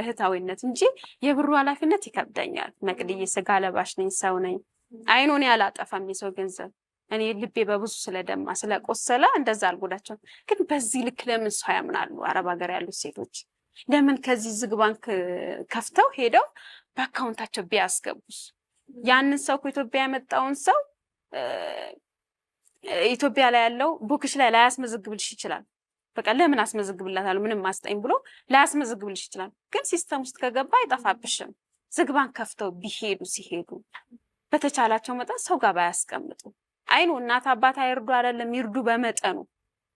እህታዊነት እንጂ የብሩ ኃላፊነት ይከብደኛል። መቅድዬ ስጋ ለባሽ ነኝ፣ ሰው ነኝ። አይኑን ያላጠፋም የሰው ገንዘብ እኔ ልቤ በብዙ ስለደማ ስለቆሰለ እንደዛ አልጎዳቸውም። ግን በዚህ ልክ ለምን ሰው ያምናሉ? አረብ ሀገር ያሉት ሴቶች ለምን ከዚህ ዝግ ባንክ ከፍተው ሄደው በአካውንታቸው ቢያስገቡስ? ያንን ሰው ከኢትዮጵያ ያመጣውን ሰው ኢትዮጵያ ላይ ያለው ቡክሽ ላይ ላያስመዘግብልሽ ይችላል። በቃ ለምን አስመዘግብላታለሁ ምንም ማስጠኝ ብሎ ላያስመዘግብልሽ ይችላል። ግን ሲስተም ውስጥ ከገባ አይጠፋብሽም። ዝግ ባንክ ከፍተው ሲሄዱ በተቻላቸው መጠን ሰው ጋር ባያስቀምጡ አይኑ እናት አባት አይርዱ አይደለም ይርዱ በመጠኑ።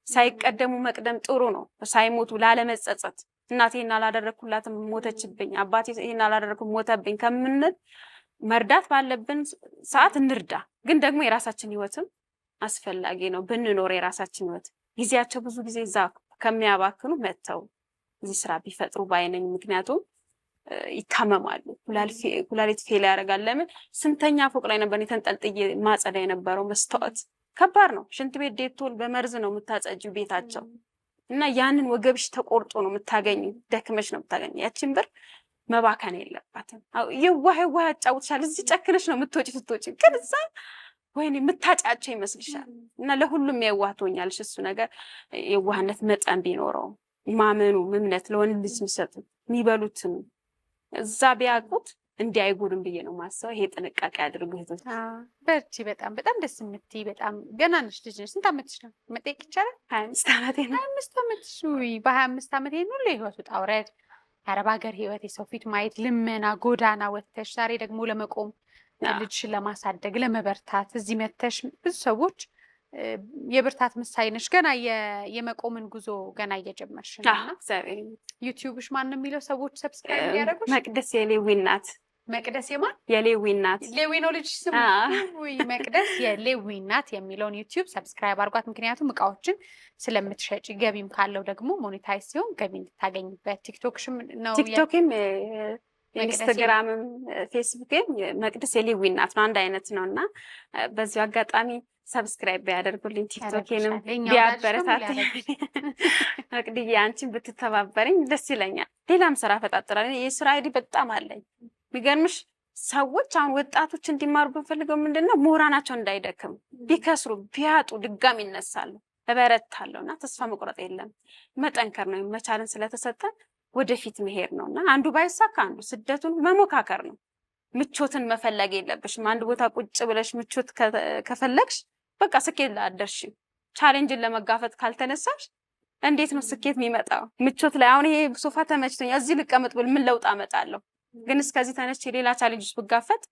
ሳይቀደሙ መቅደም ጥሩ ነው። ሳይሞቱ ላለመጸጸት እናቴን አላደረኩላትም ሞተችብኝ፣ አባቴ ይሄን አላደረኩም ሞተብኝ ከምንል መርዳት ባለብን ሰዓት እንርዳ። ግን ደግሞ የራሳችን ህይወትም አስፈላጊ ነው ብንኖር የራሳችን ህይወት። ጊዜያቸው ብዙ ጊዜ እዛ ከሚያባክኑ መተው እዚህ ስራ ቢፈጥሩ ባይነኝ። ምክንያቱም ይታመማሉ። ኩላሊት ፌል ያደርጋል። ለምን ስንተኛ ፎቅ ላይ ነበር የተንጠልጥዬ ማጸዳ የነበረው መስታወት። ከባድ ነው። ሽንት ቤት ዴቶል በመርዝ ነው የምታጸጂው ቤታቸው እና ያንን ወገብሽ ተቆርጦ ነው የምታገኙ፣ ደክመሽ ነው የምታገኙ። ያቺን ብር መባከን የለባትም። የዋህ ያጫውትሻል። እዚህ ጨክነሽ ነው የምትወጪ። ስትወጪ ግን እዛ ወይኔ የምታጫቸው ይመስልሻል። እና ለሁሉም የዋህ ትሆኛለሽ። እሱ ነገር የዋህነት መጠን ቢኖረው ማመኑ እምነት ለወንድ ልጅ የሚሰጡ የሚበሉትን እዛ ቢያውቁት እንዲህ አይጎዱም ብዬ ነው ማሰብ። ይሄ ጥንቃቄ አድርጉ እህቶች። በርቺ። በጣም ደስ የምትይ በጣም ገና ነሽ፣ ልጅ ነሽ። ስንት ዓመትሽ ነው መጠየቅ ይቻላል? 25 ዓመቴ ነው። 25 ዓመትሽ? ውይ በ25 ዓመት ይሄን ሁሉ የህይወት ውጣ ውረድ፣ የአረብ ሀገር ህይወት፣ የሰው ፊት ማየት፣ ልመና፣ ጎዳና ወጥተሽ ዛሬ ደግሞ ለመቆም ልጅሽን ለማሳደግ ለመበርታት እዚህ መተሽ ብዙ ሰዎች የብርታት ምሳሌ ነሽ። ገና የመቆምን ጉዞ ገና እየጀመርሽ ነው። ዩቲዩብሽ ማን ነው የሚለው ሰዎች ሰብስክራይብ ያደረጉሽ? መቅደስ የሌዊ እናት። መቅደስ የማን? የሌዊ እናት። ሌዊ ነው ልጅ ስሙ? ውይ መቅደስ የሌዊ እናት የሚለውን ዩቲዩብ ሰብስክራይብ አድርጓት። ምክንያቱም እቃዎችን ስለምትሸጪ ገቢም ካለው ደግሞ ሞኔታይዝ ሲሆን ገቢ እንድታገኝበት። ቲክቶክሽም ነው? ቲክቶክም ኢንስታግራምም ፌስቡክም መቅደስ የሌዊ እናት ነው፣ አንድ አይነት ነው። እና በዚሁ አጋጣሚ ሰብስክራይብ ቢያደርጉልኝ ቲክቶኬንም ቢያበረታትኝ መቅድዬ አንቺን ብትተባበረኝ ደስ ይለኛል። ሌላም ስራ ፈጣጥራለሁ። የስራ አይዲ በጣም አለኝ። የሚገርምሽ ሰዎች አሁን ወጣቶች እንዲማሩ ብንፈልገው ምንድነው ሞራናቸው እንዳይደክም፣ ቢከስሩ ቢያጡ ድጋሚ ይነሳሉ። እበረታለሁ እና ተስፋ መቁረጥ የለም መጠንከር ነው። መቻልን ስለተሰጠን ወደፊት መሄድ ነው እና አንዱ ባይሳካ አንዱ ስደቱን መሞካከር ነው። ምቾትን መፈለግ የለብሽም። አንድ ቦታ ቁጭ ብለሽ ምቾት ከፈለግሽ በቃ ስኬት ላደርሽም። ቻሌንጅን ለመጋፈጥ ካልተነሳሽ እንዴት ነው ስኬት የሚመጣው? ምቾት ላይ አሁን ይሄ ሶፋ ተመችቶኝ እዚህ ልቀመጥ ብል ምን ለውጥ አመጣለሁ? ግን እስከዚህ ተነስቼ ሌላ ቻሌንጅ ውስጥ ብጋፈጥ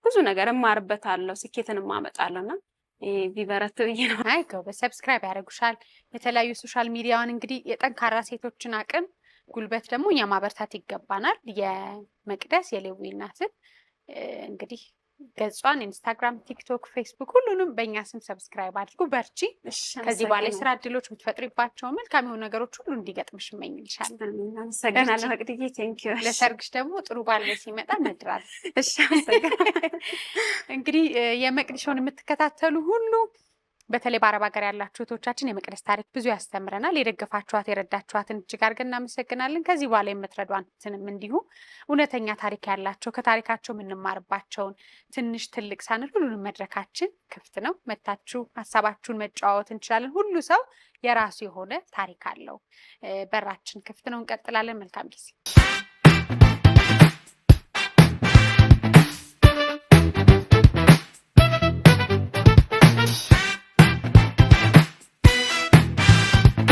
ብዙ ነገር እማርበታለሁ፣ ስኬትን እማመጣለሁና ቢበረቱ ብዬ ነው። አይ ጎበዝ። ሰብስክራይብ ያደርጉሻል። የተለያዩ ሶሻል ሚዲያውን እንግዲህ የጠንካራ ሴቶችን አቅም ጉልበት ደግሞ እኛ ማበርታት ይገባናል። የመቅደስ የሌዊ እናትን እንግዲህ ገጿን ኢንስታግራም፣ ቲክቶክ፣ ፌስቡክ ሁሉንም በእኛ ስም ሰብስክራይብ አድርጉ። በርቺ። ከዚህ በኋላ የስራ እድሎች የምትፈጥሪባቸው መልካም የሆኑ ነገሮች ሁሉ እንዲገጥምሽ እመኝልሻለሁ። አመሰግናለሁ መቅድዬ። ቴንኪዩ። ለሰርግሽ ደግሞ ጥሩ ባል ሲመጣ እንድራለን። እንግዲህ የመቅድሾውን የምትከታተሉ ሁሉ በተለይ በአረብ ሀገር ያላችሁ እህቶቻችን የመቅደስ ታሪክ ብዙ ያስተምረናል። የደገፋችኋት የረዳችኋትን እጅግ አድርገን እናመሰግናለን። ከዚህ በኋላ የምትረዷትንም እንዲሁ እውነተኛ ታሪክ ያላቸው ከታሪካቸው የምንማርባቸውን ትንሽ ትልቅ ሳንል ሁሉንም መድረካችን ክፍት ነው። መታችሁ ሀሳባችሁን መጫወት እንችላለን። ሁሉ ሰው የራሱ የሆነ ታሪክ አለው። በራችን ክፍት ነው። እንቀጥላለን። መልካም ጊዜ